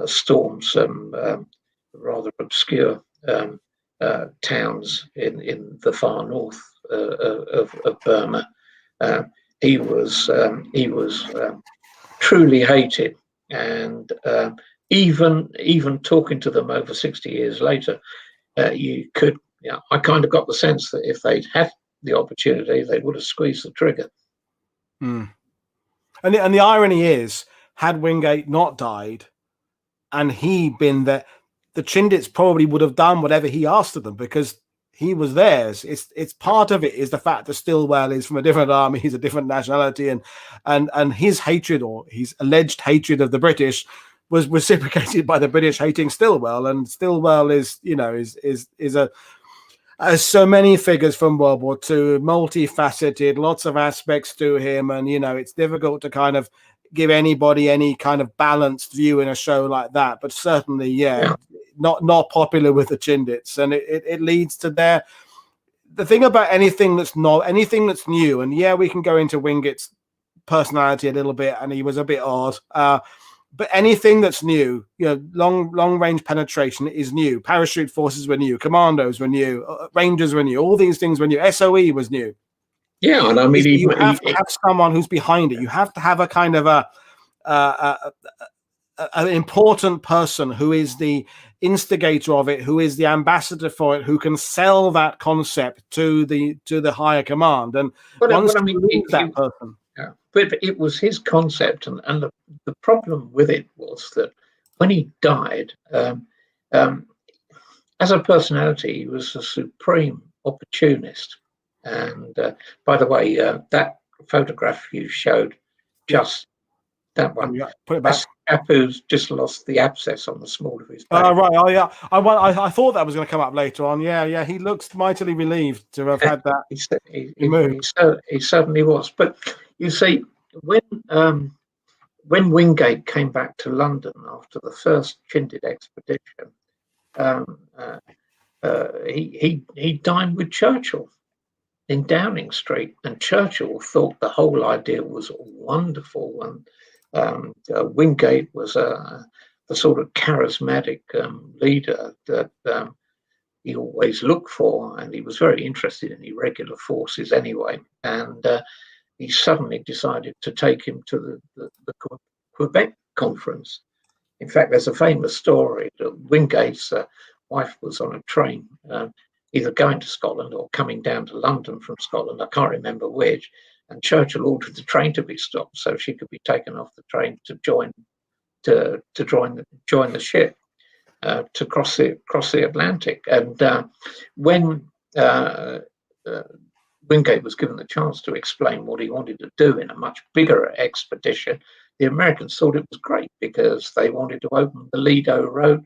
storm some rather obscure towns in the far north of Burma, he was truly hated. And even talking to them over 60 years later, I kind of got the sense that if they'd had the opportunity, they would have squeezed the trigger. And the irony is, had Wingate not died, and he been there, the Chindits probably would have done whatever he asked of them because he was theirs. It's part of it is the fact that Stilwell is from a different army, he's a different nationality, and his hatred or his alleged hatred of the British was reciprocated by the British hating Stilwell. And Stilwell is as so many figures from World War II, multifaceted, lots of aspects to him, and it's difficult to kind of give anybody any kind of balanced view in a show like that. But certainly, not popular with the Chindits, and it leads to the thing about anything that's new. And we can go into Wingate's personality a little bit, and he was a bit odd. But anything that's new, long range penetration is new. Parachute forces were new. Commandos were new. Rangers were new. All these things were new. SOE was new. Yeah, and I mean, you have to have someone who's behind it. You have to have a kind of an important person who is the instigator of it, who is the ambassador for it, who can sell that concept to the higher command. And once you lose that person. Yeah, but it was his concept, and the problem with it was that when he died, as a personality, he was a supreme opportunist. And by the way, that photograph you showed, just that one, put it back. Who's just lost the abscess on the small of his back. Oh, right. Oh, yeah. I thought that was going to come up later on. Yeah. He looks mightily relieved to have had that. He certainly was. But you see, when Wingate came back to London after the first Chindit expedition, he dined with Churchill in Downing Street, and Churchill thought the whole idea was wonderful, and Wingate was the sort of charismatic leader that he always looked for, and he was very interested in irregular forces anyway. And he suddenly decided to take him to the Quebec conference. In fact, there's a famous story that Wingate's wife was on a train, either going to Scotland or coming down to London from Scotland. I can't remember which. And Churchill ordered the train to be stopped so she could be taken off the train to join the ship to cross the Atlantic. And when Wingate was given the chance to explain what he wanted to do in a much bigger expedition, the Americans thought it was great because they wanted to open the Lido Road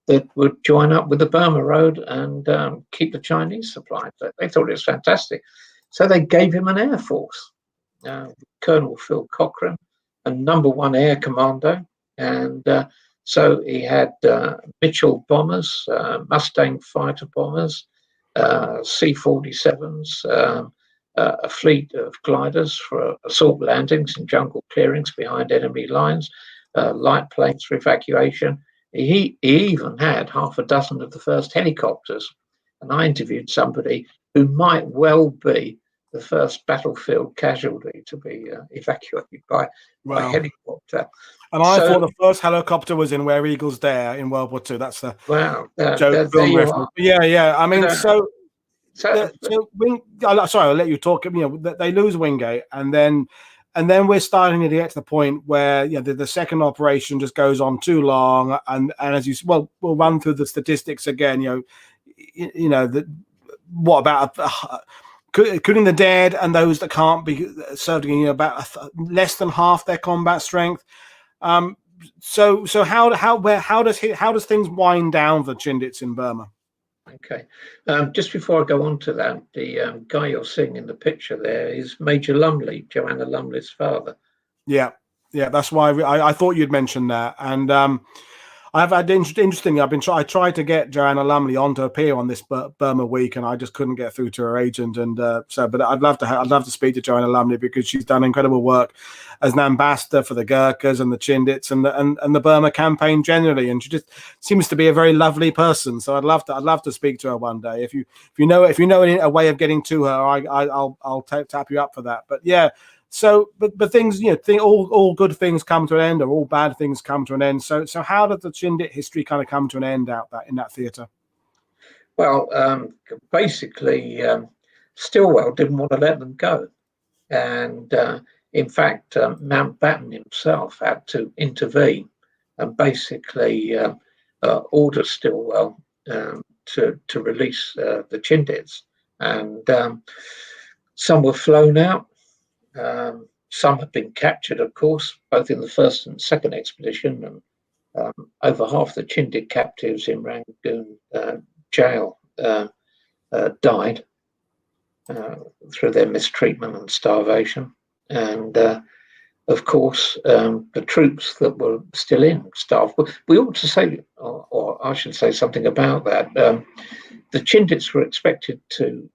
that would join up with the Burma Road and keep the Chinese supplied. They thought it was fantastic. So they gave him an air force, Colonel Phil Cochrane, a #1 air commando. And so he had Mitchell bombers, Mustang fighter bombers, C-47s, a fleet of gliders for assault landings and jungle clearings behind enemy lines, light planes for evacuation. He even had half a dozen of the first helicopters. And I interviewed somebody who might well be the first battlefield casualty to be evacuated by helicopter. And I thought the first helicopter was in Where Eagles Dare in World War II. That's the joke film reference. Yeah. I mean, sorry, I'll let you talk. You know, they lose Wingate, and then we're starting to get to the point where the second operation just goes on too long, and as you we'll run through the statistics again. What about including the dead and those that can't be served again? About less than half their combat strength. So how does things wind down for Chindits in Burma? Okay, just before I go on to that, the guy you're seeing in the picture there is Major Lumley, Joanna Lumley's father. Yeah, that's why I thought you'd mention that. And I've had interestingly, I tried to get Joanna Lumley on to appear on this Burma week, and I just couldn't get through to her agent. And but I'd love to speak to Joanna Lumley because she's done incredible work as an ambassador for the Gurkhas and the Chindits and the Burma campaign generally. And she just seems to be a very lovely person. So I'd love to speak to her one day. If you know a way of getting to her, I'll tap you up for that. But yeah. So, but things, all good things come to an end, or all bad things come to an end. So how did the Chindit history kind of come to an end in that theatre? Well, basically, Stilwell didn't want to let them go, and in fact, Mountbatten himself had to intervene and basically order Stilwell to release the Chindits, and some were flown out. Some have been captured, of course, both in the first and second expedition, and over half the Chindit captives in Rangoon jail died through their mistreatment and starvation. And of course, the troops that were still in starved. We ought to say, or I should say something about that. The Chindits were expected to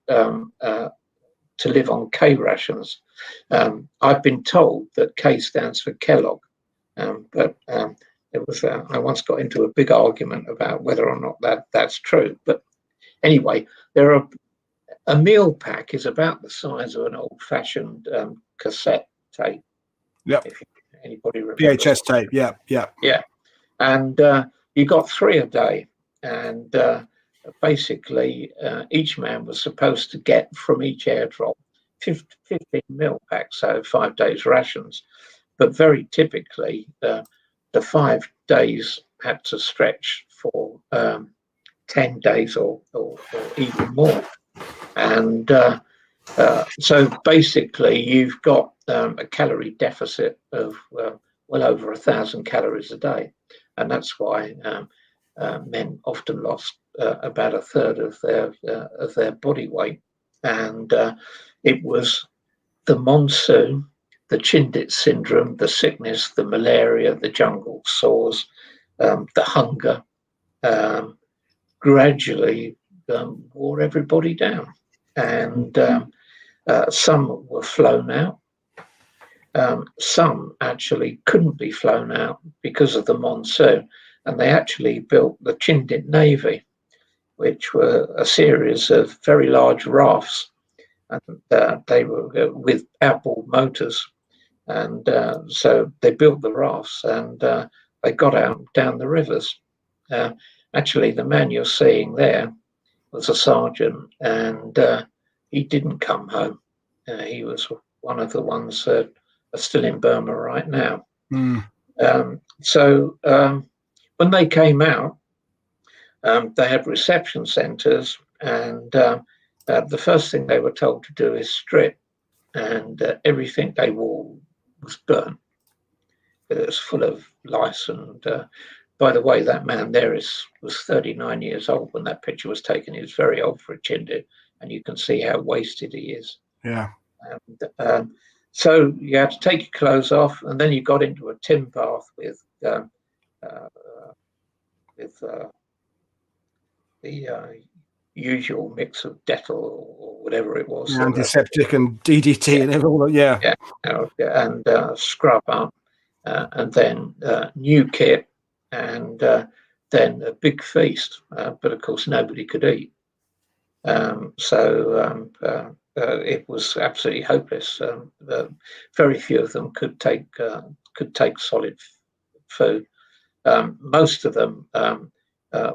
live on K rations. I've been told that K stands for Kellogg, but I once got into a big argument about whether or not that's true. But anyway, a meal pack is about the size of an old-fashioned cassette tape. Yeah. If anybody remembers. VHS tape. Yeah. And you got 3 a day. and basically each man was supposed to get from each airdrop 15 meal packs, so 5 days rations. But very typically, the 5 days had to stretch for 10 days or even more. And so basically, you've got a calorie deficit of well over 1,000 calories a day. And that's why men often lost about a third of their body weight. And it was the monsoon, the Chindit syndrome, the sickness, the malaria, the jungle sores, the hunger, gradually wore everybody down. And some were flown out. Some actually couldn't be flown out because of the monsoon, and they actually built the Chindit Navy, which were a series of very large rafts, and they were with outboard motors, and so they built the rafts, and they got out down the rivers. Actually, the man you're seeing there was a sergeant, and he didn't come home. He was one of the ones that are still in Burma right now. So when they came out, they had reception centres, and the first thing they were told to do is strip, and everything they wore was burnt. It was full of lice. And by the way, that man there was 39 years old when that picture was taken. He was very old for a Chindit, and you can see how wasted he is. Yeah. And, so you had to take your clothes off, and then you got into a tin bath with the usual mix of Dettol or whatever it was. Antiseptic and DDT and all. Yeah. And scrub up, and then new kit, and then a big feast. But of course, nobody could eat. So it was absolutely hopeless. Very few of them could take solid food. Most of them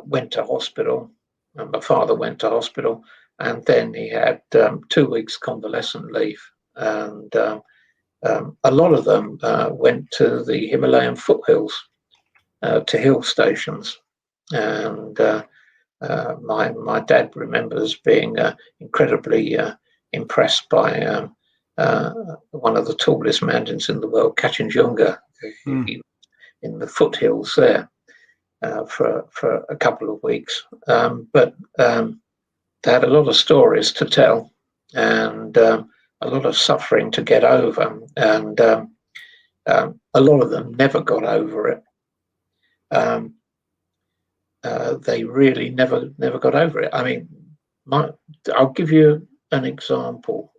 went to hospital. My father went to hospital, and then he had 2 weeks convalescent leave. And a lot of them went to the Himalayan foothills, to hill stations. And my dad remembers being incredibly impressed by one of the tallest mountains in the world, Kachinjunga, in the foothills there for a couple of weeks. But they had a lot of stories to tell, and a lot of suffering to get over, and a lot of them never got over it. They really never got over it. I mean, I'll give you an example.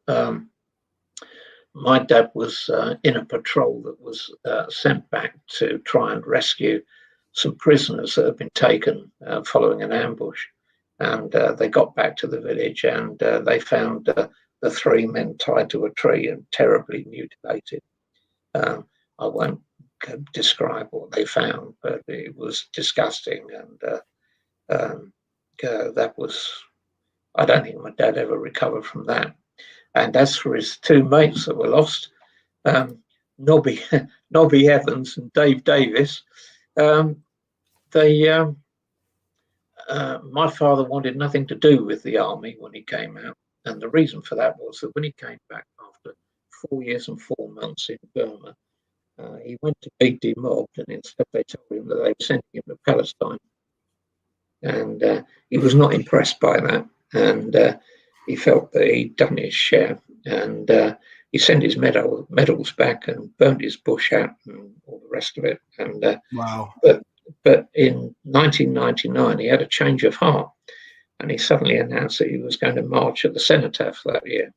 My dad was in a patrol that was sent back to try and rescue some prisoners that had been taken following an ambush. And they got back to the village, and they found the 3 men tied to a tree and terribly mutilated. I won't describe what they found, but it was disgusting. And that was, I don't think my dad ever recovered from that. And as for his 2 mates that were lost, Nobby Evans and Dave Davis, my father wanted nothing to do with the army when he came out. And the reason for that was that when he came back after 4 years and 4 months in Burma, he went to be demobbed, and instead they told him that they were sending him to Palestine. And he was not impressed by that. And he felt that he'd done his share. And he sent his medals back and burnt his bush out and all the rest of it. And wow. But in 1999, he had a change of heart, and he suddenly announced that he was going to march at the cenotaph that year.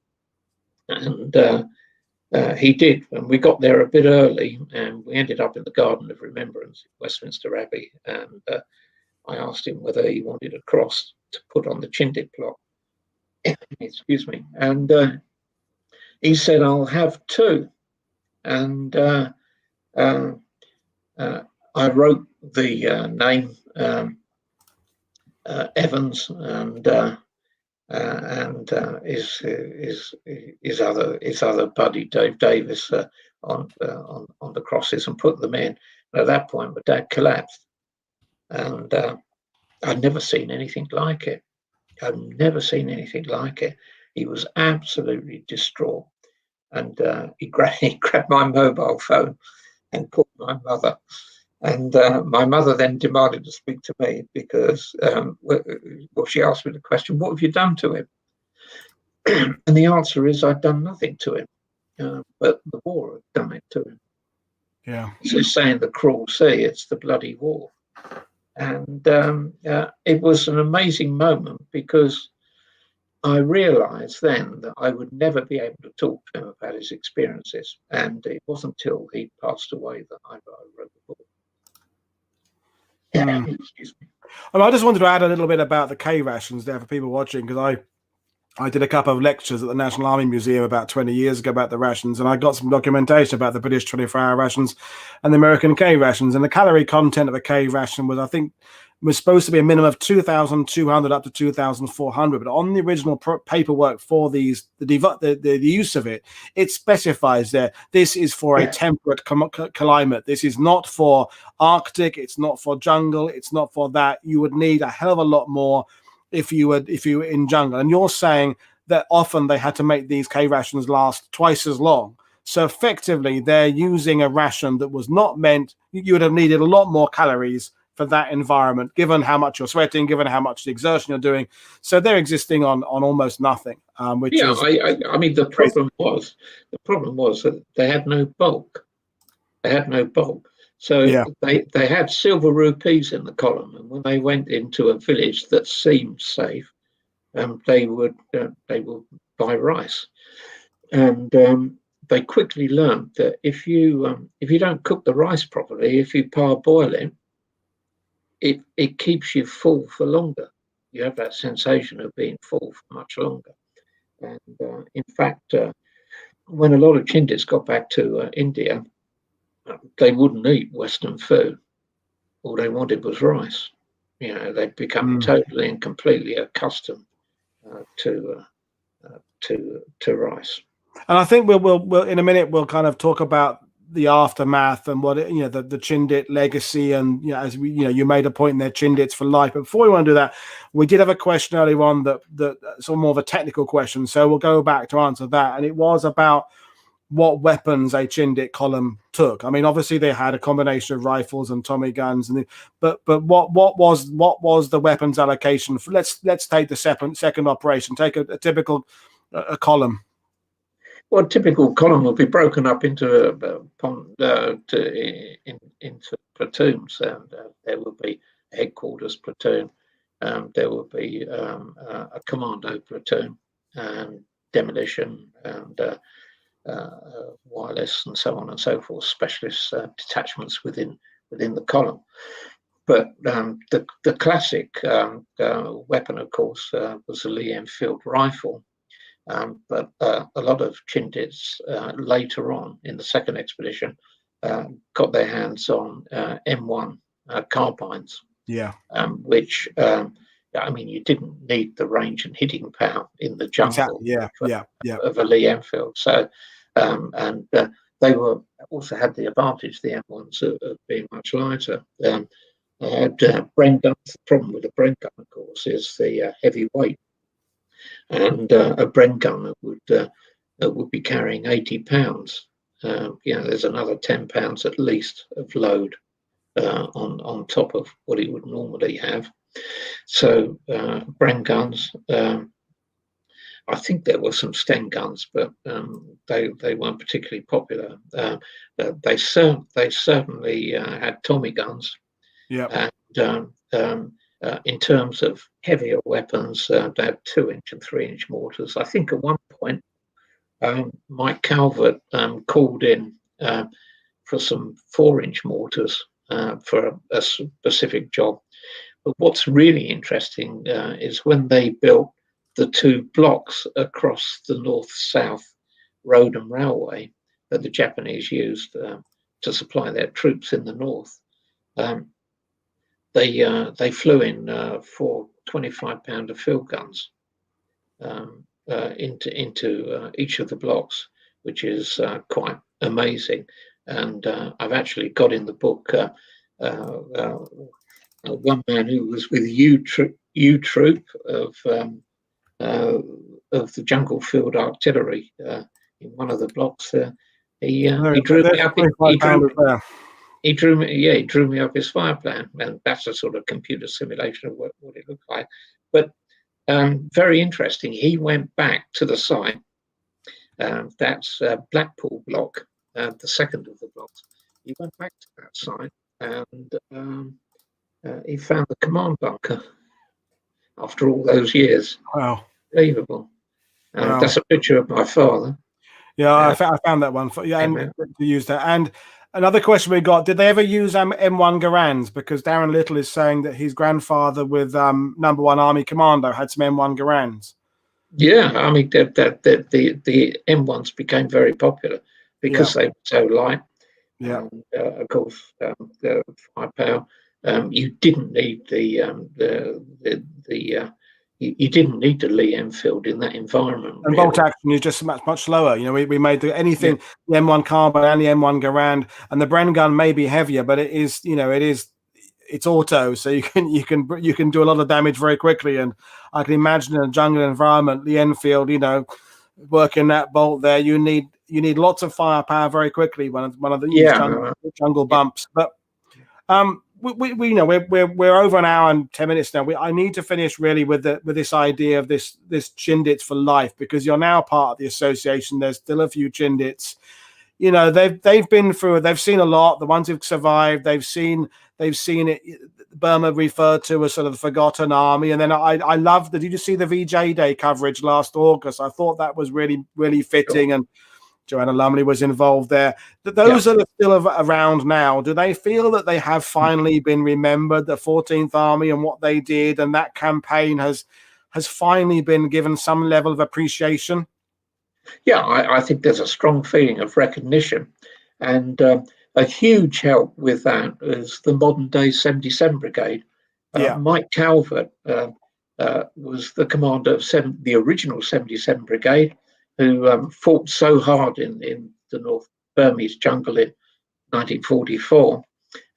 And he did, and we got there a bit early, and we ended up in the Garden of Remembrance in Westminster Abbey. And I asked him whether he wanted a cross to put on the Chindit plot. Excuse me. And he said, "I'll have 2." And I wrote the name Evans and his other buddy Dave Davis on the crosses and put them in. And at that point, my dad collapsed, and I'd never seen anything like it. I've never seen anything like it. He was absolutely distraught, and he grabbed my mobile phone and called my mother. And my mother then demanded to speak to me because, she asked me the question, "What have you done to him?" And the answer is, I'd done nothing to him, but the war had done it to him. Yeah. So saying the cruel sea, it's the bloody war. And it was an amazing moment because I realised then that I would never be able to talk to him about his experiences. And it wasn't until he passed away that I wrote the book. Excuse me. I just wanted to add a little bit about the K rations there for people watching, because I did a couple of lectures at the National Army Museum about 20 years ago about the rations, and I got some documentation about the British 24-hour rations and the American K rations. And the calorie content of a K ration was, I think, was supposed to be a minimum of 2,200 up to 2,400. But on the original paperwork for the use of it, it specifies there this is for a temperate climate. This is not for Arctic. It's not for jungle. It's not for that. You would need a hell of a lot more if you were in jungle. And you're saying that often they had to make these K rations last twice as long. So effectively, they're using a ration that was not meant. You would have needed a lot more calories for that environment, given how much you're sweating, given how much exertion you're doing. So they're existing on almost nothing. I mean, the problem was that they had no bulk. So they had silver rupees in the column, and when they went into a village that seemed safe, they would buy rice, and they quickly learned that if you don't cook the rice properly, if you parboil it, it keeps you full for longer. You have that sensation of being full for much longer. And in fact, when a lot of Chindits got back to India, they wouldn't eat Western food. All they wanted was rice. They'd become totally and completely accustomed to rice. And I think we'll in a minute we'll kind of talk about the aftermath and what the Chindit legacy, and as you made a point there, Chindits for life. But before we want to do that, we did have a question earlier on that sort of more of a technical question, so we'll go back to answer that. And it was about what weapons a Chindit column took. I mean, obviously they had a combination of rifles and Tommy guns, but what was the weapons allocation? Let's take the second operation. Take a typical column. Well, a typical column will be broken up into platoons, and there will be a headquarters platoon, there will be a commando platoon, and demolition and wireless and so on and so forth, specialist detachments within the column. But the classic weapon, of course, was the Lee Enfield rifle. But a lot of Chindits later on in the second expedition got their hands on M1 carbines. Which you didn't need the range and hitting power in the jungle of a Lee Enfield. So they were also had the advantage, the M1s, of being much lighter. They had Bren guns. The problem with a Bren gun, of course, is the heavy weight. And a Bren gun would be carrying 80 pounds. There's another 10 pounds at least of load on top of what he would normally have. So Bren guns. I think there were some Sten guns, but they weren't particularly popular. They certainly had Tommy guns. And in terms of heavier weapons, they had 2-inch and 3-inch mortars. I think at one point, Mike Calvert called in for some 4-inch mortars for a specific job. But what's really interesting is when they built the 2 blocks across the north-south road and railway that the Japanese used to supply their troops in the north. They flew in 4 25-pounder field guns into each of the blocks, which is quite amazing. And I've actually got in the book one man who was with U Troop of the Jungle Field Artillery in one of the blocks there. He drew me up. He drew me up his fire plan, and that's a sort of computer simulation of what it looked like. But very interesting. He went back to the site. That's Blackpool block, the second of the blocks. He went back to that site and he found the command bunker after all those years. Wow. Unbelievable. Wow. That's a picture of my father. Yeah, I found that one. And to use that. And another question we got, did they ever use M1 Garands? Because Darren Little is saying that his grandfather with number 1 Army Commando had some M1 Garands. Yeah, I mean, the M1s became very popular because they were so light. Yeah. And, of course, the firepower. You didn't need you didn't need the Lee Enfield in that environment. And bolt action is just much slower. You know, we made anything the M1 Carbine and the M1 Garand, and the Bren gun may be heavier, but it is, you know, it's auto, so you can do a lot of damage very quickly. And I can imagine in a jungle environment, the Enfield, you know, working that bolt there, you need lots of firepower very quickly. One of the jungle bumps, but we know we're over an hour and 10 minutes now. I need to finish really with this idea of this Chindits for life, because you're now part of the association. There's still a few Chindits. You know, they've been through it. They've seen a lot. The ones who've survived, they've seen it. Burma referred to as sort of the forgotten army. And then I love that. Did you see the VJ Day coverage last August? I thought that was really, really fitting. And Joanna Lumley was involved there. Those that are still around now, do they feel that they have finally been remembered, the 14th Army and what they did, and that campaign has finally been given some level of appreciation? Yeah, I think there's a strong feeling of recognition, and a huge help with that is the modern day 77 Brigade. Mike Calvert was the commander of the original 77 Brigade, who fought so hard in the North Burmese jungle in 1944.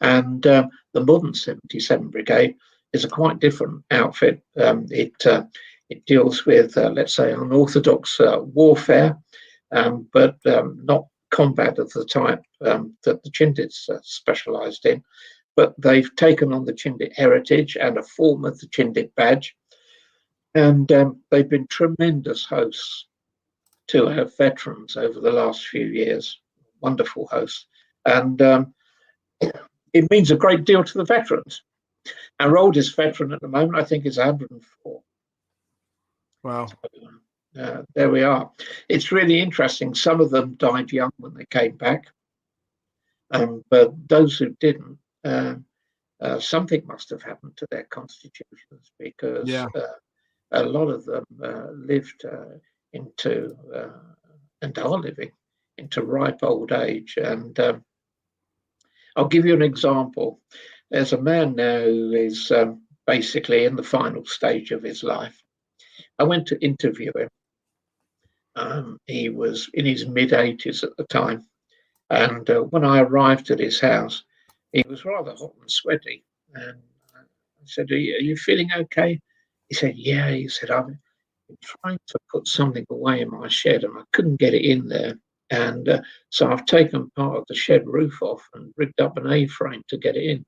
And the modern 77 Brigade is a quite different outfit. It deals with, let's say, unorthodox warfare, but not combat of the type that the Chindits specialised in. But they've taken on the Chindit heritage and a form of the Chindit badge. And they've been tremendous hosts to our veterans over the last few years. Wonderful hosts. And it means a great deal to the veterans. Our oldest veteran at the moment, I think, is 104. Wow. So, there we are. It's really interesting. Some of them died young when they came back. But those who didn't, something must have happened to their constitutions, because a lot of them lived into and are living into ripe old age. And I'll give you an example. There's a man now who is basically in the final stage of his life. I went to interview him. He was in his mid-80s at the time. And when I arrived at his house, he was rather hot and sweaty. And I said, are you feeling okay? He said, yeah. He said, I've been trying to put something away in my shed and I couldn't get it in there. And so I've taken part of the shed roof off and rigged up an A-frame to get it in.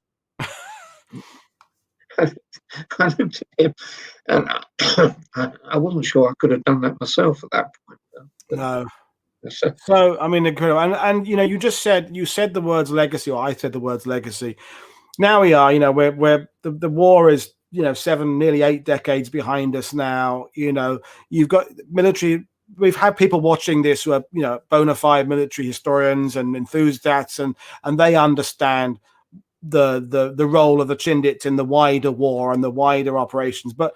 I looked at him and I wasn't sure I could have done that myself at that point. No. So, I mean, incredible. And you know, you said the words legacy, or I said the words legacy. Now we are, you know, where the war is, you know, 7, nearly 8 decades behind us now. You know, you've got military. We've had people watching this who are, you know, bona fide military historians and enthusiasts, and they understand the role of the Chindits in the wider war and the wider operations. But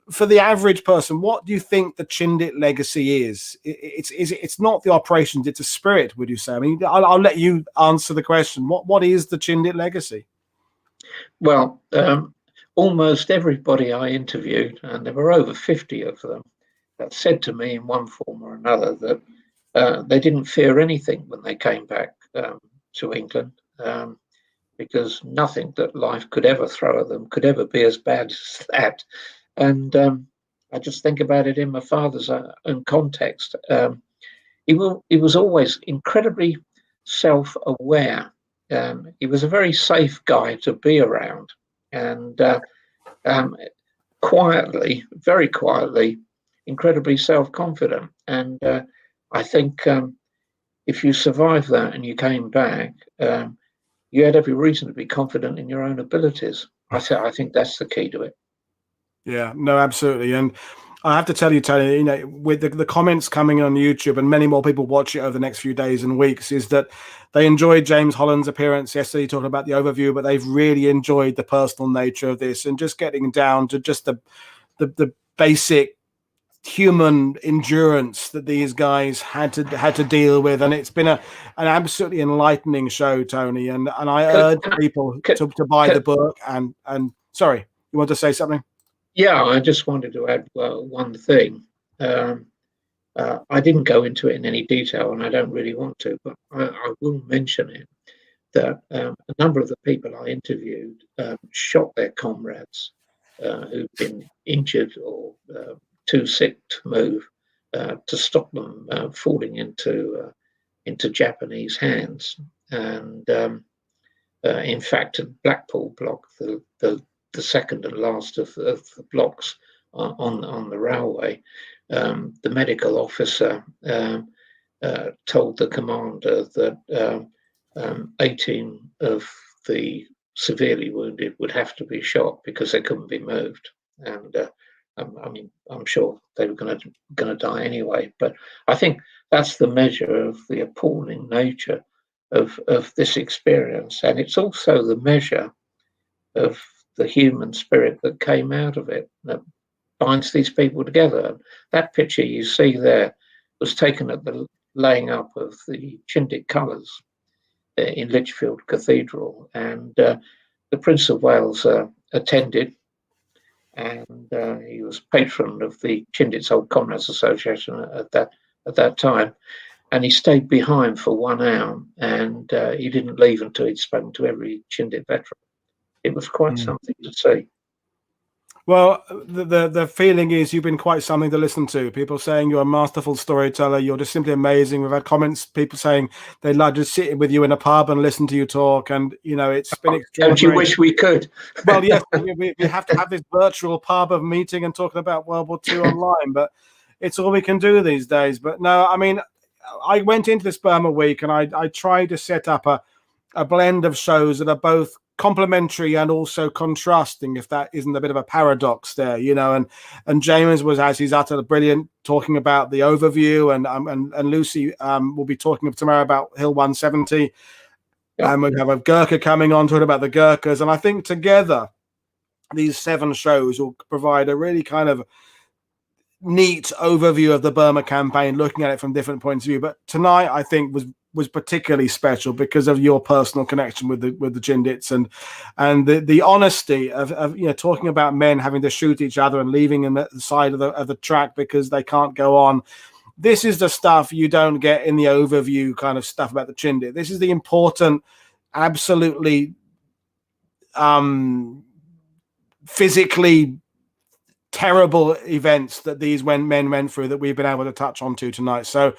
for the average person, what do you think the Chindit legacy is? It's not the operations; it's a spirit. Would you say? I mean, I'll let you answer the question. What is the Chindit legacy? Well, almost everybody I interviewed, and there were over 50 of them, that said to me in one form or another that they didn't fear anything when they came back to England, because nothing that life could ever throw at them could ever be as bad as that. And I just think about it in my father's own context. He was always incredibly self-aware. He was a very safe guy to be around, and quietly, very quietly, incredibly self-confident. And I think if you survived that and you came back, you had every reason to be confident in your own abilities. I think that's the key to it. Yeah, no, absolutely. And I have to tell you, Tony, you know, with the comments coming on YouTube and many more people watch it over the next few days and weeks, is that they enjoyed James Holland's appearance yesterday talking about the overview, but they've really enjoyed the personal nature of this and just getting down to just the basic human endurance that these guys had to deal with. And it's been an absolutely enlightening show, Tony. And I urge people to buy the book. And sorry, you want to say something? Yeah, I just wanted to add one thing. I didn't go into it in any detail, and I don't really want to, but I will mention it, that a number of the people I interviewed shot their comrades who'd been injured or too sick to move, to stop them falling into Japanese hands. And in fact, at Blackpool Block, the second and last of the blocks on the railway, the medical officer told the commander that 18 of the severely wounded would have to be shot because they couldn't be moved. And I mean, I'm sure they were going to die anyway. But I think that's the measure of the appalling nature of this experience, and it's also the measure of the human spirit that came out of it, that binds these people together. That picture you see there was taken at the laying up of the Chindit colours in Lichfield Cathedral, and the Prince of Wales attended, and he was patron of the Chindits Old Comrades Association at that time, and he stayed behind for 1 hour, and he didn't leave until he'd spoken to every Chindit veteran. It was quite something to see. Well, the feeling is you've been quite something to listen to. People saying you're a masterful storyteller. You're just simply amazing. We've had comments, people saying they'd like to sit with you in a pub and listen to you talk. And, you know, it's been extraordinary. Don't you wish we could? Well, yes, we have to have this virtual pub of meeting and talking about World War II online, but it's all we can do these days. But no, I mean, I went into this Burma week and I tried to set up a blend of shows that are both complementary and also contrasting, if that isn't a bit of a paradox there, you know. And James was, as he's uttered, brilliant, talking about the overview, and Lucy will be talking tomorrow about Hill 170. Yeah. And we have a Gurkha coming on talking about the Gurkhas, and I think together these 7 shows will provide a really kind of neat overview of the Burma campaign, looking at it from different points of view. But tonight, I think, was particularly special because of your personal connection with the Chindits and the honesty of you know, talking about men having to shoot each other and leaving them at the side of the track because they can't go on. This is the stuff you don't get in the overview kind of stuff about the Chindit. This is the important, absolutely physically terrible events that these men went through that we've been able to touch on to tonight. So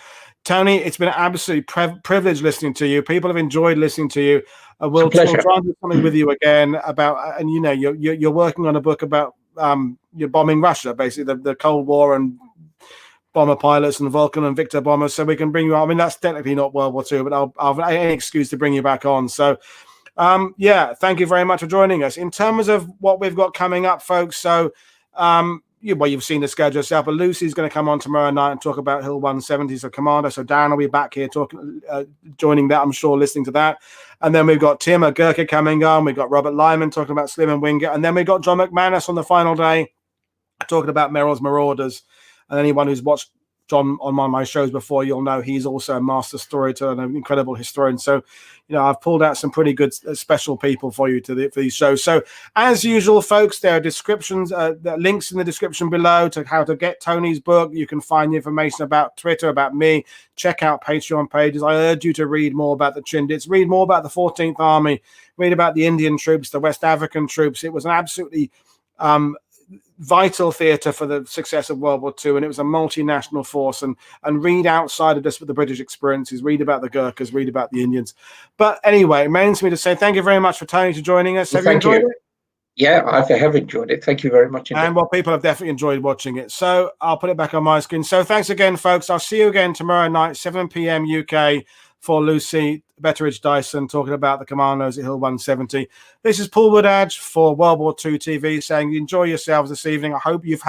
Tony, it's been an absolute privilege listening to you. People have enjoyed listening to you. We'll try and do something with you again about, and you know, you're working on a book about you're bombing Russia, basically the Cold War and bomber pilots and Vulcan and Victor bombers. So we can bring you on. I mean, that's technically not World War II, but I'll have any excuse to bring you back on. So yeah, thank you very much for joining us. In terms of what we've got coming up, folks, so you've seen the schedule yourself, but Lucy's going to come on tomorrow night and talk about Hill 170, so Commando. So Darren will be back here talking, joining that, I'm sure, listening to that. And then we've got Tim at Gurkha coming on. We've got Robert Lyman talking about Slim and Wingate. And then we've got John McManus on the final day talking about Merrill's Marauders. And anyone who's watched John on one of my shows before, you'll know he's also a master storyteller and an incredible historian. So, I've pulled out some pretty good special people for you for these shows. So, as usual, folks, there are descriptions, links in the description below to how to get Tony's book. You can find information about Twitter, about me. Check out Patreon pages. I urge you to read more about the Chindits, read more about the 14th Army, read about the Indian troops, the West African troops. It was an absolutely vital theatre for the success of World War II, and it was a multinational force. And read outside of just the British experiences, read about the Gurkhas, read about the Indians. But anyway, it remains me to say thank you very much for Tony to joining us. Well, have you enjoyed it? Yeah, I have enjoyed it. Thank you very much indeed. And people have definitely enjoyed watching it. So I'll put it back on my screen. So thanks again, folks. I'll see you again tomorrow night, 7 p.m. UK, for Lucy Betteridge Dyson talking about the Commandos at Hill 170. This is Paul Woodadge for World War II TV saying enjoy yourselves this evening. I hope you've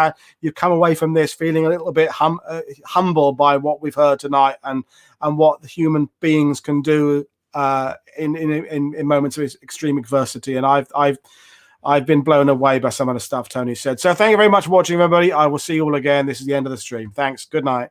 come away from this feeling a little bit humbled by what we've heard tonight and what human beings can do in moments of extreme adversity. And I've been blown away by some of the stuff Tony said. So thank you very much for watching, everybody. I will see you all again. This is the end of the stream. Thanks. Good night.